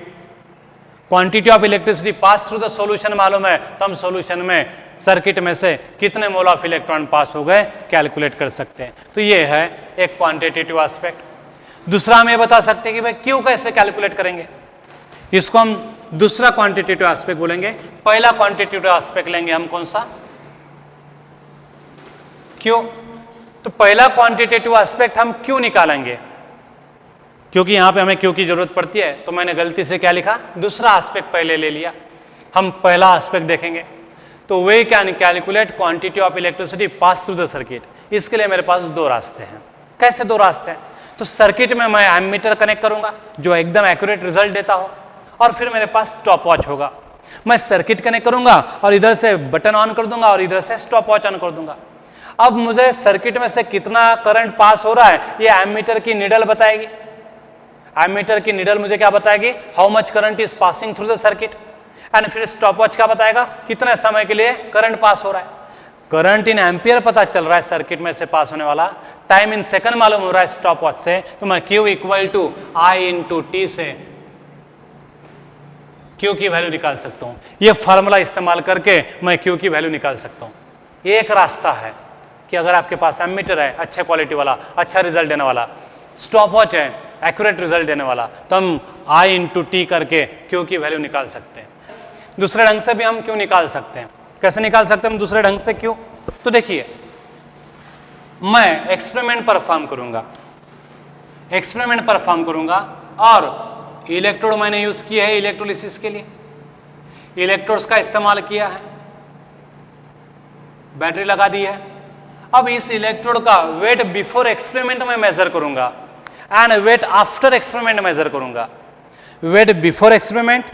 Quantity of electricity pass through the solution मालूम है, तो हम सॉल्यूशन में सर्किट में से कितने मोल ऑफ इलेक्ट्रॉन पास हो गए कैलकुलेट कर सकते हैं। तो ये है एक क्वांटिटेटिव एस्पेक्ट। दूसरा हम ये बता सकते हैं कि भाई क्यू कैसे कैलकुलेट करेंगे, इसको हम दूसरा क्वांटिटेटिव एस्पेक्ट बोलेंगे। पहला क्वांटिटेटिव एस्पेक्ट लेंगे हम कौन सा? क्यू। तो पहला क्वांटिटेटिव एस्पेक्ट हम क्यू निकालेंगे, क्योंकि यहां पे हमें क्यू की जरूरत पड़ती है, तो मैंने गलती से क्या लिखा? दूसरा एस्पेक्ट पहले ले लिया। हम पहला एस्पेक्ट देखेंगे। तो we can calculate quantity of electricity pass through the circuit. इसके लिए मेरे पास 2 रास्ते हैं। कैसे 2 रास्ते हैं? तो सर्किट में मैं एमीटर कनेक्ट करूंगा जो एकदम एक्यूरेट रिजल्ट देता हो, और फिर मेरे पास स्टॉप वॉच होगा। मैं सर्किट कनेक्ट करूंगा और इधर से बटन ऑन कर दूंगा और इधर से स्टॉप वॉच ऑन कर दूंगा। अब मुझे सर्किट में से कितना करंट पास हो रहा है ये एमीटर की निडल बताएगी। एमीटर की निडल मुझे क्या बताएगी? How much current is passing through the circuit. And फिर स्टॉप वॉच क्या बताएगा? कितने समय के लिए करंट पास हो रहा है। करंट इन एम्पियर पता चल रहा है सर्किट में से पास होने वाला, टाइम इन सेकंड मालूम हो रहा है स्टॉप वॉच से, तो मैं Q equal to I into T से क्यू की वैल्यू निकाल सकता हूँ। ये फार्मूला इस्तेमाल करके मैं क्यू की वैल्यू निकाल सकता हूँ। ये एक रास्ता है कि अगर आपके पास एमीटर है अच्छे क्वालिटी वाला, अच्छा रिजल्ट देने वाला, स्टॉप वॉच है एक्यूरेट रिजल्ट देने वाला, तो हम आई इंटू टी करके क्यू की वैल्यू निकाल सकते हैं। दूसरे ढंग से भी हम क्यू निकाल सकते हैं। कैसे निकाल सकते हैं हम दूसरे ढंग से क्यू? तो देखिए, मैं एक्सपेरिमेंट परफॉर्म करूंगा और इलेक्ट्रोड मैंने यूज किया है इलेक्ट्रोलिसिस के लिए, इलेक्ट्रोड्स का इस्तेमाल किया है, बैटरी लगा दी है। अब इस इलेक्ट्रोड का वेट बिफोर एक्सपेरिमेंट में मेजर करूंगा and weight after experiment measure करूंगा। Weight before experiment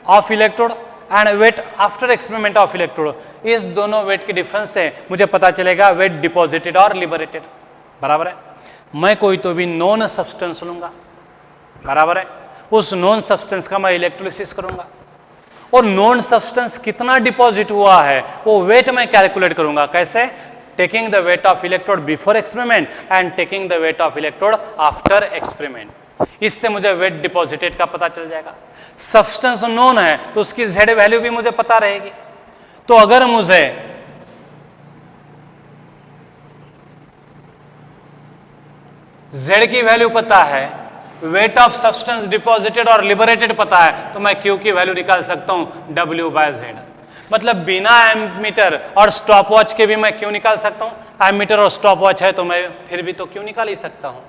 of electrode and weight after experiment of electrode, इस दोनों वेट के डिफरेंस से मुझे पता चलेगा वेट डिपॉजिटेड और लिबरेटेड। बराबर है? मैं कोई तो भी नॉन सब्सटेंस लूंगा, बराबर है, उस नॉन सब्सटेंस का मैं इलेक्ट्रोलिसिस करूंगा और नॉन सब्सटेंस कितना डिपॉजिट हुआ है वो वेट में कैलकुलेट करूंगा। कैसे? Taking the weight of electrode before experiment and taking the weight of electrode after experiment. इससे मुझे वेट डिपॉजिटेड का पता चल जाएगा। सब्सटेंस नोन है तो उसकी जेड वैल्यू भी मुझे पता रहेगी। तो अगर मुझे जेड की वैल्यू पता है, वेट ऑफ सब्सटेंस डिपॉजिटेड और लिबरेटेड पता है, तो मैं क्यू की वैल्यू निकाल सकता हूं डब्ल्यू बाय जेड। मतलब बिना एमीटर और स्टॉप वॉच के भी मैं क्यू निकाल सकता हूं। एमीटर और स्टॉप वॉच है तो मैं फिर भी तो क्यू निकाल ही सकता हूं।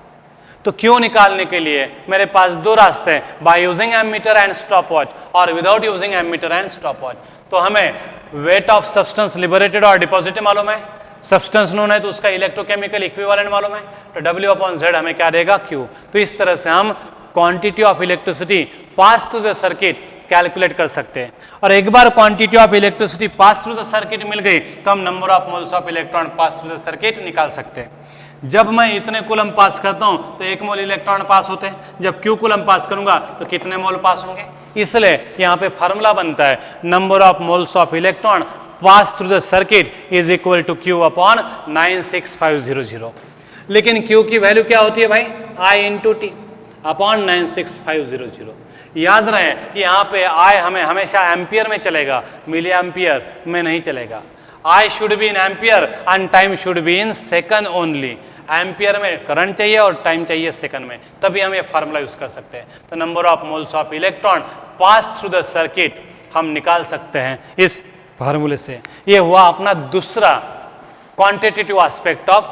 तो क्यू निकालने के लिए मेरे पास दो रास्ते हैं, by using ammeter and stop watch और without using ammeter and stop watch. तो हमें वेट ऑफ सब्सटेंस लिबरेटेड और डिपॉजिटेड मालूम है, सब्सटेंस नोन है तो उसका इलेक्ट्रोकेमिकल इक्विवेलेंट मालूम है, तो W अपॉन Z हमें क्या देगा? Q। तो इस तरह से हम quantity of electricity pass through the circuit calculate कर सकते हैं। और एक बार quantity of electricity pass through the circuit मिल गई तो हम number of moles of electron pass through the circuit निकाल सकते हैं। जब मैं इतने कूलम पास करता हूं तो 1 मोल इलेक्ट्रॉन पास होते हैं, जब Q कूलम पास करूंगा तो कितने मोल पास होंगे? इसलिए यहां पे फार्मूला बनता है number of moles of electron pass through the circuit is equal to Q upon 96500। लेकिन Q की वैल्यू क्या होती है भाई? I into T upon 96500। याद रहे कि यहाँ पे I हमें हमेशा एम्पियर में चलेगा, मिली एम्पियर में नहीं चलेगा। I should be in ampere and time should be in second only. Ampere में करंट चाहिए और टाइम चाहिए सेकंड में, तभी हम ये फार्मूला यूज कर सकते हैं। तो number of moles of electron pass through the circuit हम निकाल सकते हैं इस फार्मूले से। ये हुआ अपना दूसरा quantitative aspect of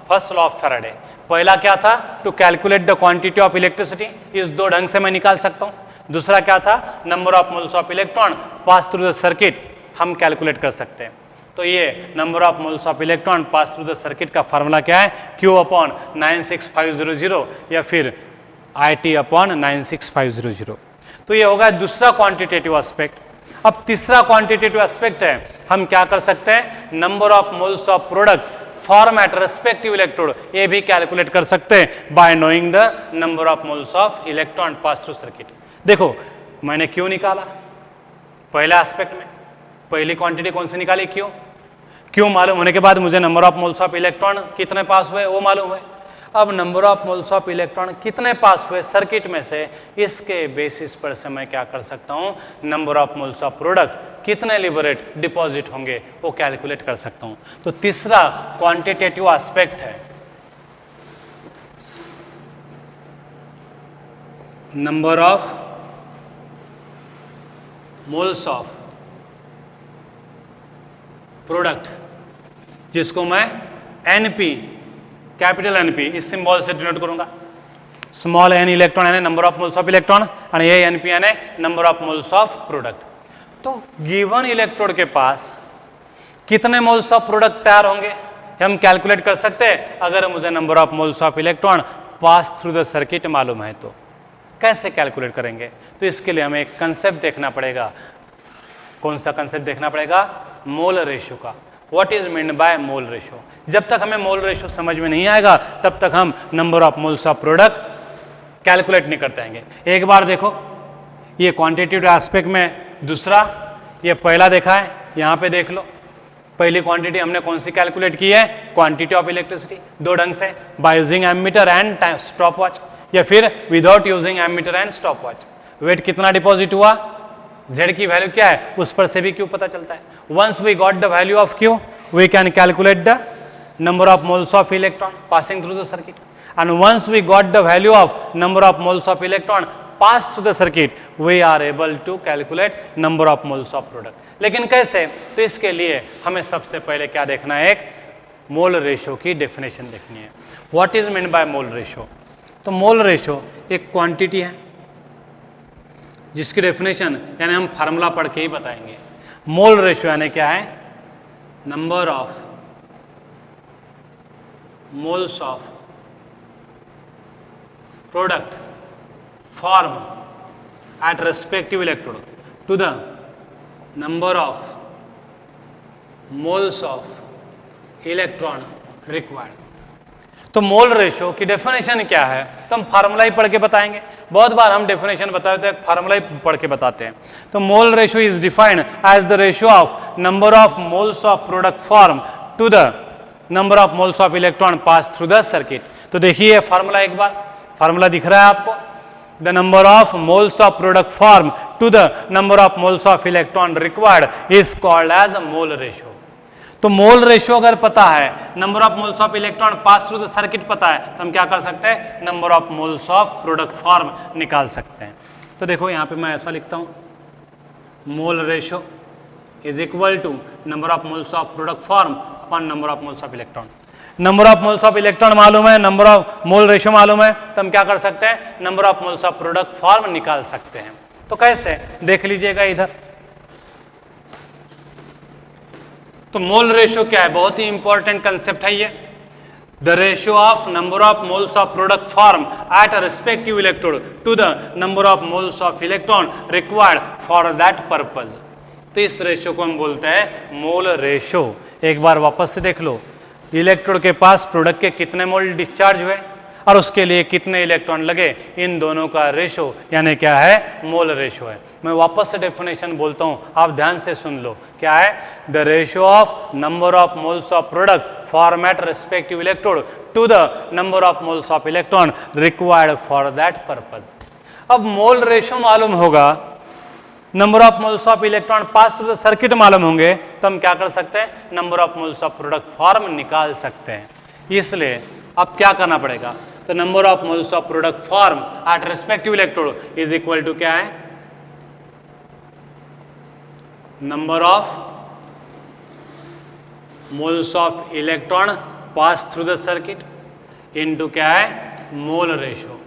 first law of Faraday. पहला क्या था? To calculate the quantity of electricity, इस दो ढंग से मैं निकाल सकता हूं। दूसरा क्या था? Number of moles of electron pass through the circuit हम कैलकुलेट कर सकते हैं। तो ये number of moles of electron pass through the circuit का फार्मूला क्या है? Q अपॉन 96500 या फिर IT अपॉन 96500। तो ये होगा दूसरा क्वांटिटेटिव एस्पेक्ट। अब तीसरा क्वांटिटेटिव एस्पेक्ट है, हम क्या कर सकते हैं? Number of moles of product form at respective electrode, ये भी कैलकुलेट कर सकते हैं by knowing the number of moles of electron pass through circuit. देखो मैंने क्यू निकाला पहले एस्पेक्ट में, पहली क्वांटिटी कौन सी निकाली? क्यू। क्यू मालूम होने के बाद मुझे number of moles of electron कितने पास हुए वो मालूम है। अब number of moles of electron कितने पास हुए सर्किट में से, इसके बेसिस पर से मैं क्या कर सकता हूं? Number of moles of product कितने लिबरेट डिपॉजिट होंगे वो कैलकुलेट कर सकता हूं। तो तीसरा क्वांटिटेटिव एस्पेक्ट है number of moles of product, जिसको मैं NP कैपिटल NP इस सिंबल से डिनोट करूंगा। स्मॉल n इलेक्ट्रॉन है number of moles of electron और ये NPN है number of moles of product. तो गिवन इलेक्ट्रोड के पास कितने मोल्स ऑफ प्रोडक्ट तैयार होंगे हम कैलकुलेट कर सकते हैं अगर मुझे number of moles of electron pass through the circuit मालूम है। तो कैसे कैलकुलेट करेंगे? तो इसके लिए हमें एक कंसेप्ट देखना पड़ेगा। कौन सा कंसेप्ट देखना पड़ेगा? मोल रेशियो का। What is mean by mole ratio? जब तक हमें मोल रेशियो समझ में नहीं आएगा तब तक हम number of moles of product calculate नहीं करते आएंगे। एक बार देखो ये क्वांटिटेटिव एस्पेक्ट में दूसरा, ये पहला देखा है, यहां पे देख लो पहली क्वांटिटी हमने कौन सी कैलकुलेट की है? क्वांटिटी ऑफ इलेक्ट्रिसिटी, दो ढंग से, by using ammeter and stop watch या फिर without using ammeter and stop watch. Weight कितना डिपॉजिट हुआ? Z की वैल्यू क्या है उस पर से भी Q पता चलता है. Once we got the value of Q, we can calculate the number of moles of electron passing through the circuit. And once we got the value of number of moles of electron passed through the circuit, we are able to calculate number of moles of product. लेकिन कैसे? तो इसके लिए हमें सबसे पहले क्या देखना है, एक मोल रेशो की डेफिनेशन देखनी है. What is mean by mole ratio? तो मोल रेशो एक क्वांटिटी है जिसकी डेफिनेशन यानी हम फार्मूला पढ़ के ही बताएंगे. मोल रेशो यानी क्या है? Number of moles of product form at respective electrode to the number of moles of electron required. तो मोल रेशो की डेफिनेशन क्या है तो हम फार्मूला ही पढ़ के बताएंगे. बहुत बार हम डेफिनेशन बताते तो एक फार्मूला ही पढ़ के बताते हैं. तो mole ratio is defined as the ratio of number of moles of product form to the number of moles of electron pass through the circuit. तो देखिए फार्मूला एक बार, फार्मूला दिख रहा है आपको. The number of moles of product form to the number of moles of electron required is called as mole ratio. तो mole ratio अगर पता है, number of moles of electron pass through the circuit पता है, तो हम क्या कर सकते हैं, number of moles of product form निकाल सकते हैं. तो देखो यहां पे मैं ऐसा लिखता हूं, mole ratio is equal to number of moles of product form upon number of moles of electron. Number of moles of electron मालूम है, नंबर ऑफ मोल रेशो मालूम है, तो हम क्या कर सकते हैं, number of moles of product form निकाल सकते हैं. तो कैसे, देख लीजिएगा इधर. तो मोल रेशो क्या है, बहुत ही इंपॉर्टेंट कंसेप्ट है ये. The ratio of number of moles of product form at a respective electrode to the number of moles of electron required for that purpose. तो इस रेशो को हम बोलते हैं मोल रेशो. एक बार वापस से देख लो, इलेक्ट्रोड के पास प्रोडक्ट के कितने मोल डिस्चार्ज हुए और उसके लिए कितने इलेक्ट्रॉन लगे, इन दोनों का रेशो यानी क्या है, मोल रेशो है. मैं वापस से डेफिनेशन बोलता हूं, आप ध्यान से सुन लो. क्या है, the ratio of number of moles of product form at respective electrode to the number of moles of electron required for that purpose. अब मोल रेशो मालूम होगा, number of moles of electron pass through the circuit मालूम होंगे, तो हम क्या कर सकते हैं, number of moles of product form निकाल सकते हैं. इसलिए अब क्या करना पड़ेगा, तो number of moles of product form at respective electrode is equal to क्या है, number of moles of electron pass through the circuit into क्या है, मोल रेशो.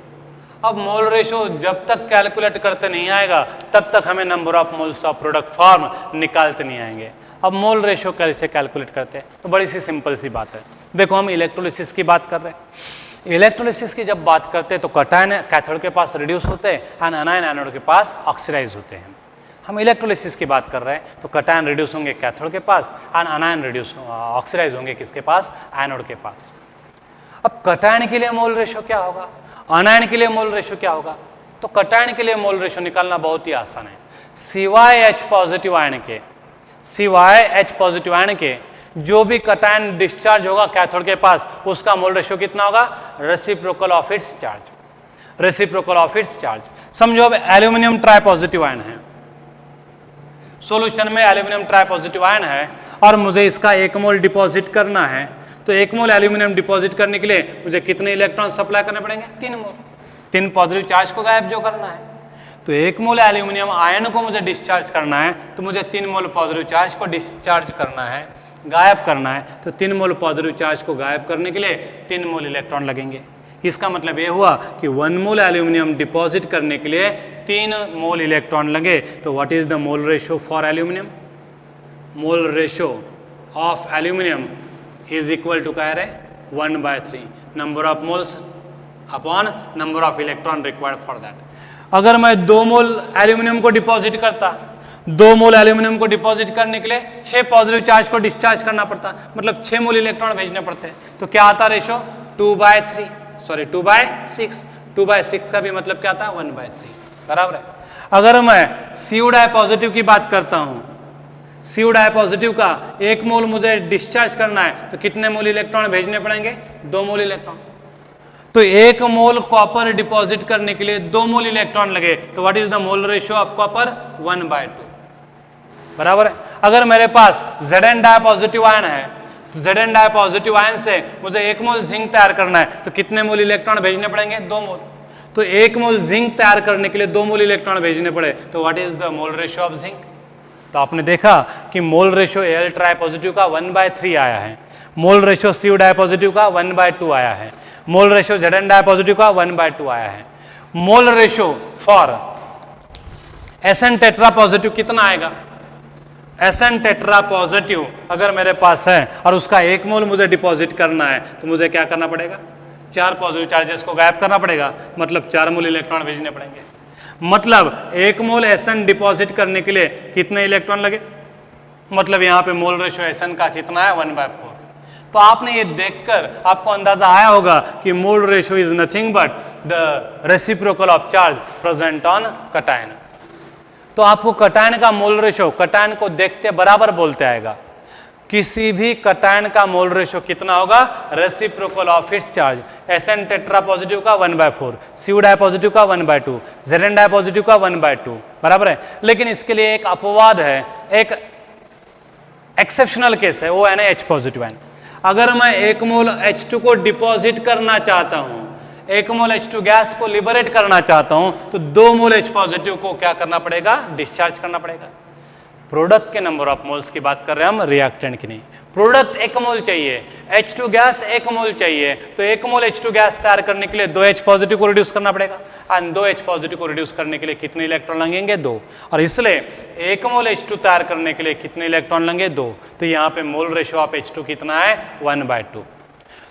अब मोल रेशो जब तक कैलकुलेट करते नहीं आएगा तब तक हमें number of moles of product form निकालते नहीं आएंगे. अब मोल रेशो कैसे कैलकुलेट करते हैं, तो बड़ी सी सिंपल सी बात है. देखो हम इलेक्ट्रोलिसिस की बात कर रहे हैं. इलेक्ट्रोलिसिस की जब बात करते हैं तो कैटायन कैथोड के पास रिड्यूस होते हैं एंड एनायन एनोड के पास ऑक्सीडाइज होते हैं. हम इलेक्ट्रोलिसिस की बात कर रहे हैं तो कैटायन रिड्यूस होंगे कैथोड के पास एंड एनायन रिड्यूस ऑक्सीडाइज होंगे किसके पास, एनोड के पास. अब कैटायन के लिए मोल रेशो क्या होगा, अनायन के लिए मोल रेशो क्या होगा, तो कैटायन के लिए मोल रेशो निकालना बहुत ही आसान है. सिवाय H पॉजिटिव आयन के, सिवाय H पॉजिटिव आयन के जो भी कैटायन डिस्चार्ज होगा कैथोड के पास, उसका मोल रेशो कितना होगा, reciprocal of its charge. Reciprocal of its charge. समझो अब एल्यूमिनियम ट्राई पॉजिटिव आयन है, सॉल्यूशन में एल्यूमिनियम ट्राई पॉजिटिव आयन है और मुझे इसका 1 मोल डिपॉजिट करना है. तो 1 मोल एल्यूमिनियम डिपॉजिट करने के लिए मुझे कितने इलेक्ट्रॉन सप्लाई करने पड़ेंगे, 3 मोल. 3 पॉजिटिव चार्ज को गायब जो करना है. तो 1 मोल एल्यूमिनियम आयन को मुझे डिस्चार्ज करना है, तो मुझे 3 मोल पॉजिटिव चार्ज को डिस्चार्ज करना है, गायब करना है. तो 3 मोल पॉजिटिव चार्ज को गायब करने के लिए 3 मोल इलेक्ट्रॉन लगेंगे. इसका मतलब ये हुआ कि 1 मोल एल्यूमिनियम डिपॉजिट करने के लिए 3 मोल इलेक्ट्रॉन लगे. तो what is the mole ratio for aluminium, mole ratio of aluminium is equal to कह रहे 1/3 number of moles upon number of electron required for that. अगर मैं 2 मोल एल्यूमिनियम को डिपॉजिट करता, 2 मोल एल्यूमिनियम को डिपॉजिट करने के लिए 6 पॉजिटिव चार्ज को डिस्चार्ज करना पड़ता, मतलब 6 मोल इलेक्ट्रॉन भेजने पड़ते. तो क्या आता रेशो, 2/6. 2/6 का भी मतलब क्या आता, 1/3 बराबर है. अगर मैं CO डाई पॉजिटिव की बात करता हूं, CO डाई पॉजिटिव का 1 मोल मुझे डिस्चार्ज करना है, तो कितने मोल इलेक्ट्रॉन भेजने पड़ेंगे, 2 मोल इलेक्ट्रॉन. तो 1 मोल कॉपर डिपॉजिट करने के लिए 2 मोल इलेक्ट्रॉन लगे, तो what is the mole ratio of copper? 1/2, बराबर है। अगर मेरे पास Zn डाई पॉजिटिव आयन है, तो Zn डाई पॉजिटिव आयन से मुझे 1 मोल जिंक तैयार करना है, तो कितने मोल इलेक्ट्रॉन भेजने पड़ेंगे? 2 मोल। तो 1 मोल जिंक तैयार करने के लिए 2 मोल इलेक्ट्रॉन भेजने पड़े, तो what is the mole ratio of zinc? तो आपने देखा कि mole ratio Al tri positive का 1/3 आया है, mole ratio Cu di positive का 1/2 आया है, mole ratio Zn di positive का 1/2 आया है। Mole ratio for Sn tetra positive कितना आएगा? Sn टेट्रा पॉजिटिव अगर मेरे पास है और उसका 1 मोल मुझे डिपॉजिट करना है, तो मुझे क्या करना पड़ेगा? 4 पॉजिटिव चार्जेस को गायब करना पड़ेगा, मतलब 4 मोल इलेक्ट्रॉन भेजने पड़ेंगे। मतलब 1 मोल Sn डिपॉजिट करने के लिए कितने इलेक्ट्रॉन लगे? मतलब यहाँ पे मोल रेशियो Sn का कितना है? 1/4। तो आपने ये देखकर आपको अंदाजा आया होगा कि mole ratio is nothing but the reciprocal of charge present on cation. तो आपको कटायन का मोल रेशियो कटायन को देखते बराबर बोलते आएगा। किसी भी कटायन का मोल रेशियो कितना होगा? Reciprocal of its charge. Sn tetra positive का 1/4, Cu डाई पॉजिटिव का 1/2, Zn डाई पॉजिटिव का 1/2, बराबर है। लेकिन इसके लिए एक अपवाद है, एक एक्सेप्शनल केस है, वो है ना H पॉजिटिव आयन। अगर मैं 1 मोल H2 को डिपॉजिट करना चाहता हूं, 1 मोल H2 गैस को लिबरेट करना चाहता हूं, तो 2 मोल H पॉजिटिव को क्या करना पड़ेगा? डिस्चार्ज करना पड़ेगा। प्रोडक्ट के नंबर ऑफ मोल्स की बात कर रहे हैं हम, रिएक्टेंट की नहीं। प्रोडक्ट 1 मोल चाहिए, H2 गैस 1 मोल चाहिए, तो 1 मोल H2 गैस तैयार करने के लिए 2 H पॉजिटिव को रिड्यूस करना पड़ेगा, और 2 H पॉजिटिव को रिड्यूस करने के लिए कितने इलेक्ट्रॉन लगेंगे? 2। और इसलिए 1 मोल H2 तैयार करने के लिए कितने इलेक्ट्रॉन लगेंगे? 2। तो यहाँ पे मोल रेशियो ऑफ H2 कितना है? 1/2।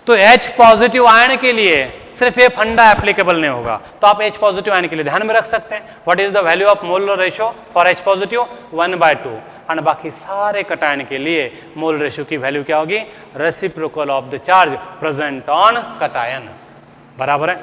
तो H पॉजिटिव आयन के लिए सिर्फ ये फंडा एप्लीकेबल नहीं होगा, तो आप H पॉजिटिव आयन के लिए ध्यान में रख सकते हैं what is the value of mole ratio for H positive? 1/2। और बाकी सारे कटायन के लिए मोल रेशियो की वैल्यू क्या होगी? Reciprocal of the charge present on cation, बराबर है।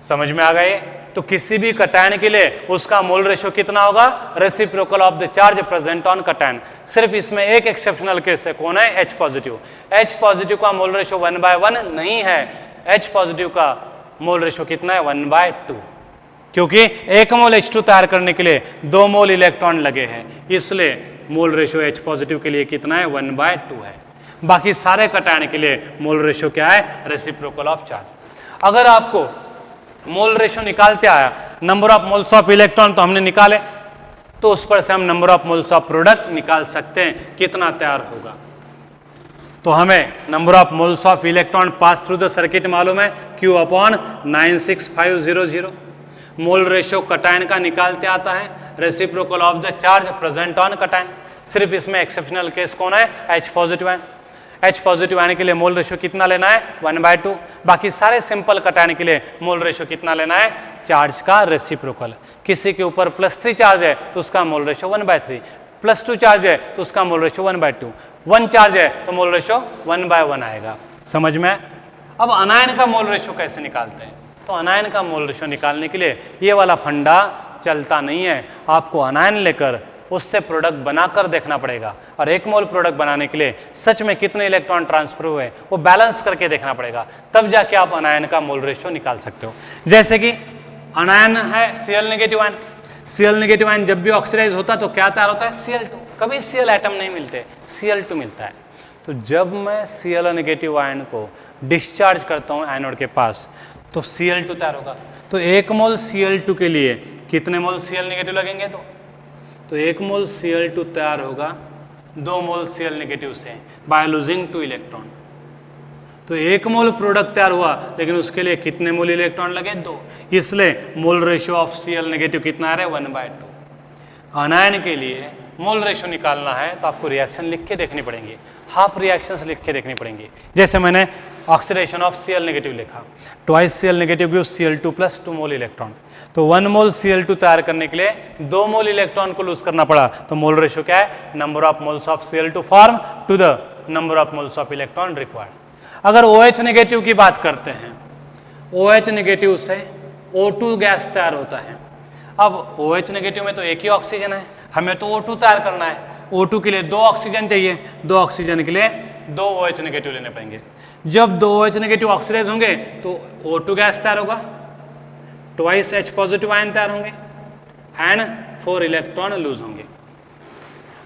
समझ में आ गए? तो किसी भी कटायन के लिए उसका मोल रेशियो कितना होगा? Reciprocal of the charge present on cation. सिर्फ इसमें एक एक्सेप्शनल केस है, कौन है? H positive. H पॉजिटिव का मोल रेशियो 1/1 नहीं है, H पॉजिटिव का मोल रेशियो कितना है? 1/2, क्योंकि 1 मोल H2 तैयार करने के लिए 2 मोल इलेक्ट्रॉन लगे हैं, इसलिए मोल रेशियो H पॉजिटिव के लिए कितना है? 1/2 है। बाकी सारे कटायन के लिए मोल रेशियो क्या है? Reciprocal of charge. अगर आपको मोल रेशियो निकालते आया, number of moles of electron तो हमने निकाले, तो उस पर से हम number of moles of product निकाल सकते हैं, कितना तैयार होगा। तो हमें number of moles of electron pass through the circuit मालूम है, Q/96500। मोल रेशियो कटायन का निकालते आता है, reciprocal of the charge present on cation. सिर्फ इसमें एक्सेप्शनल केस कौन है? H positive ion. H positive आने के लिए मोल रेशियो कितना लेना है? 1/2। बाकी सारे सिंपल कटायन के लिए मोल रेशियो कितना लेना है? चार्ज का रेसिप्रोकल। किसी के ऊपर +3 चार्ज है तो उसका मोल रेशियो 1/3, +2 चार्ज है तो उसका मोल रेशियो 1/2, 1 चार्ज है तो मोल रेशियो 1/1 आएगा। समझ में? अब अनायन का मोल रेशियो कैसे निकालते हैं? तो अनायन का मोल रेशियो निकालने के लिए ये वाला फंडा चलता नहीं है, आपको अनायन लेकर उससे प्रोडक्ट बनाकर देखना पड़ेगा, और 1 मोल प्रोडक्ट बनाने के लिए सच में कितने इलेक्ट्रॉन ट्रांसफर हुए वो बैलेंस करके देखना पड़ेगा, तब जाके आप अनायन का मोल रेशियो निकाल सकते हो। जैसे कि अनायन है Cl negative ion. Cl negative ion जब भी ऑक्सीडाइज होता है तो क्या तैयार होता है? Cl2। कभी Cl एटम नहीं मिलते, Cl2 मिलता है। तो जब मैं Cl नेगेटिव आयन को डिस्चार्ज करता हूँ एनोड के पास, तो Cl2 तैयार होगा। तो 1 मोल Cl2 के लिए कितने मोल Cl नेगेटिव लगेंगे? तो 1 मोल Cl2 तैयार होगा 2 मोल Cl नेगेटिव से बाय लूजिंग 2 इलेक्ट्रॉन। तो 1 मोल प्रोडक्ट तैयार हुआ, लेकिन उसके लिए कितने मोल इलेक्ट्रॉन लगे? 2। इसलिए मोल रेशियो ऑफ Cl नेगेटिव कितना आ रहा है? 1/2। अनायन के लिए मोल रेशियो निकालना है तो आपको रिएक्शन लिख के देखनी पड़ेंगी, हाफ रिएक्शंस लिख के देखनी पड़ेंगी। जैसे मैंने ऑक्सीडेशन ऑफ Cl नेगेटिव लिखा, twice Cl negative gives Cl2 + 2 मोल इलेक्ट्रॉन। तो 1 मोल Cl2 तैयार करने के लिए 2 मोल इलेक्ट्रॉन को लूज करना पड़ा, तो मोल रेशियो क्या है? Number of moles of Cl2 form to the number of moles of electron required. अगर OH नेगेटिव की बात करते हैं, OH नेगेटिव से O2 गैस तैयार होता है। अब OH नेगेटिव में तो एक ही ऑक्सीजन है, हमें तो O2 तैयार करना है। O2 के लिए 2 ऑक्सीजन चाहिए, 2 ऑक्सीजन के लिए 2 OH नेगेटिव लेने पड़ेंगे। जब दो OH नेगेटिव ऑक्सीडाइज होंगे तो O2 गैस तैयार होगा, ट्वाइस H पॉजिटिव आयन तैयार होंगे एंड 4 इलेक्ट्रॉन लूज होंगे।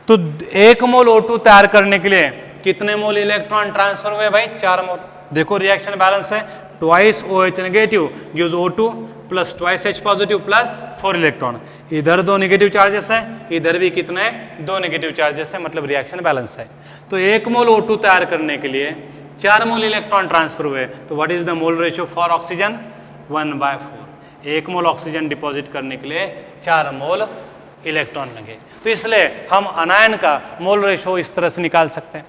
तो 1 मोल O2 तैयार करने के लिए कितने मोल इलेक्ट्रॉन ट्रांसफर हुए भाई? 4 मोल। देखो रिएक्शन बैलेंस है, twice OH negative gives O2 plus twice H positive plus 4 electron. इधर 2 नेगेटिव चार्जेस है, इधर भी कितने हैं? 2 नेगेटिव चार्जेस है, मतलब रिएक्शन बैलेंस है। तो 1 मोल O2 तैयार करने के लिए 4 मोल इलेक्ट्रॉन ट्रांसफर हुए। तो what is the mole ratio for oxygen? 1/4। 1 mole oxygen deposit करने के लिए 4 मोल इलेक्ट्रॉन लगे। तो इसलिए हम अनायन का मोल रेशियो इस तरह से निकाल सकते हैं।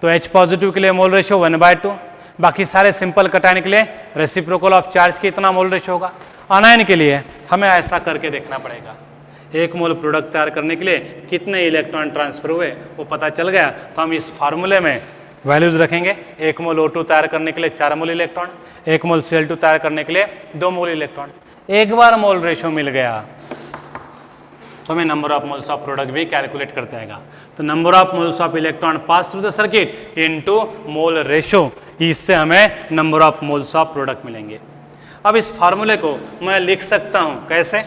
तो H पॉजिटिव के लिए मोल रेशियो 1/2, बाकी सारे सिंपल कटायन के लिए रेसिप्रोकल ऑफ चार्ज की इतना मोल रेशियो होगा। अनायन के लिए हमें ऐसा करके देखना पड़ेगा। 1 मोल प्रोडक्ट तैयार करने के लिए कितने इलेक्ट्रॉन ट्रांसफर हुए वो पता चल गया, तो हम इस फार्मूले में वैल्यूज रखेंगे। 1 मोल O2 तैयार करने के लिए 4 मोल इलेक्ट्रॉन, 1 मोल Cl2 तैयार करने के लिए 2 मोल इलेक्ट्रॉन। एक बार मोल रेशियो मिल गया तो हमें number of moles of product भी कैलकुलेट करते आएगा। तो number of moles of electron pass through the circuit into mole ratio, इससे हमें number of moles of product मिलेंगे। अब इस फार्मूले को मैं लिख सकता हूं कैसे?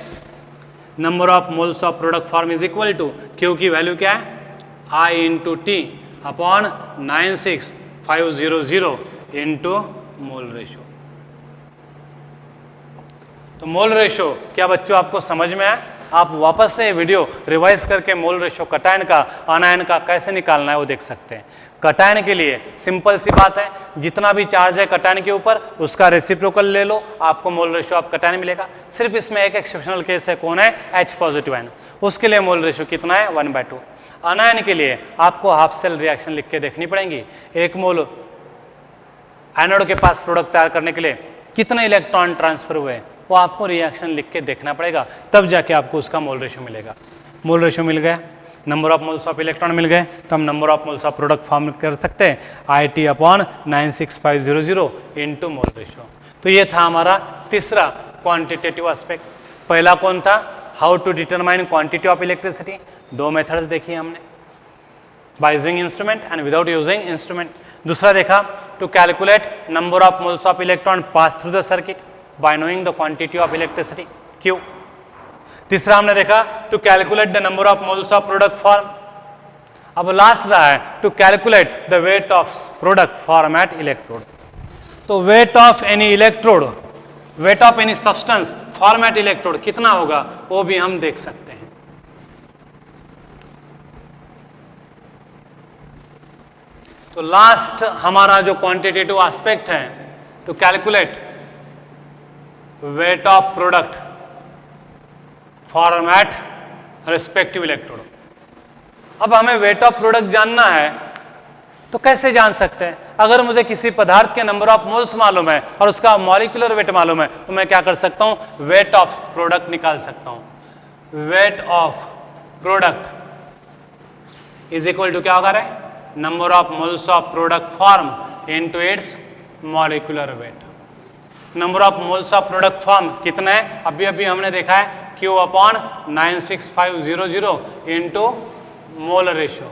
Number of moles of product form is equal to Q की वैल्यू क्या है? I into T upon 96500 into mole ratio. तो मोल रेशियो क्या बच्चों आपको समझ में आया? आप वापस से वीडियो रिवाइज करके मोल रेशियो कटायन का अनायन का कैसे निकालना है वो देख सकते हैं। कटायन के लिए सिंपल सी बात है, जितना भी चार्ज है कटायन के ऊपर उसका रेसिप्रोकल ले लो, आपको मोल रेशियो ऑफ कटायन मिलेगा। सिर्फ इसमें एक एक्सेप्शनल केस है, कौन है? H पॉजिटिव आयन, उसके लिए मोल रेशियो कितना है? 1/2। अनायन के लिए आपको हाफ सेल रिएक्शन लिख के देखनी पड़ेगी। 1 मोल एनोड के पास प्रोडक्ट तैयार करने के लिए कितने इलेक्ट्रॉन ट्रांसफर हुए वो आपको रिएक्शन लिख के देखना पड़ेगा, तब जाके आपको उसका मोल रेशियो मिलेगा। मोल रेशियो मिल गया, number of moles of electron मिल गए, तो हम number of moles of product form कर सकते हैं IT upon 96500 into mole ratio. तो ये था हमारा तीसरा क्वांटिटेटिव एस्पेक्ट। पहला कौन था? How to determine quantity of electricity. 2 methods देखी हमने, by using instrument and without using instrument. दूसरा देखा to calculate number of moles of electron pass through the circuit by knowing the quantity of electricity Q। तीसरा हमने देखा to calculate the number of moles of product form। अब last रहा है to calculate the weight of product form at electrode। तो weight of any electrode, weight of any substance form at electrode कितना होगा वो भी हम देख सकते हैं। तो लास्ट हमारा जो क्वांटिटेटिव एस्पेक्ट है to calculate weight of product form at respective electrode। अब हमें weight of product जानना है तो कैसे जान सकते हैं? अगर मुझे किसी पदार्थ के नंबर ऑफ मोल्स मालूम है और उसका मॉलिक्यूलर वेट मालूम है तो मैं क्या कर सकता हूं? weight of product निकाल सकता हूं। weight of product is equal to क्या होगा रे? number of moles of product form into its molecular weight। Number of moles of product form कितना है? अभी अभी हमने देखा है Q upon 96500 into mole ratio.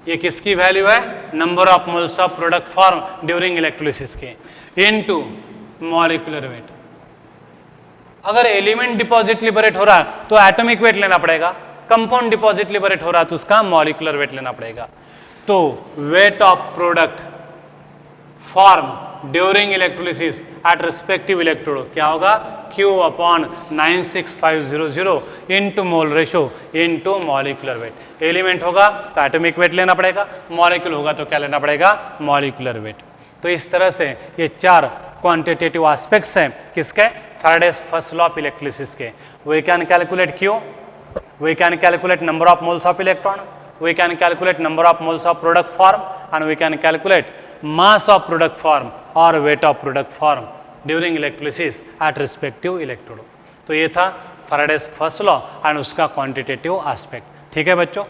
ये किसकी वैल्यू है? Number of moles of product form during electrolysis के इनटू मॉलिक्यूलर वेट। अगर एलिमेंट डिपॉजिट लिबरेट हो रहा है तो एटॉमिक वेट लेना पड़ेगा, कंपाउंड डिपॉजिट लिबरेट हो रहा है तो उसका मॉलिक्यूलर वेट लेना पड़ेगा। तो weight of product form during electrolysis at respective electrode क्या होगा? Q upon 96500 into mole ratio into molecular weight. Element होगा तो एटॉमिक वेट लेना पड़ेगा, मॉलिक्यूल होगा तो क्या लेना पड़ेगा? Molecular weight. तो इस तरह से ये 4 क्वांटिटेटिव एस्पेक्ट्स हैं किसके? Faraday's first law of electrolysis के। We can calculate Q, we can calculate number of moles of electron, we can calculate number of moles of product form and we can calculate mass of product form or weight of product form during electrolysis at respective electrode। तो ये था Faraday's first law and उसका quantitative aspect. ठीक है बच्चों।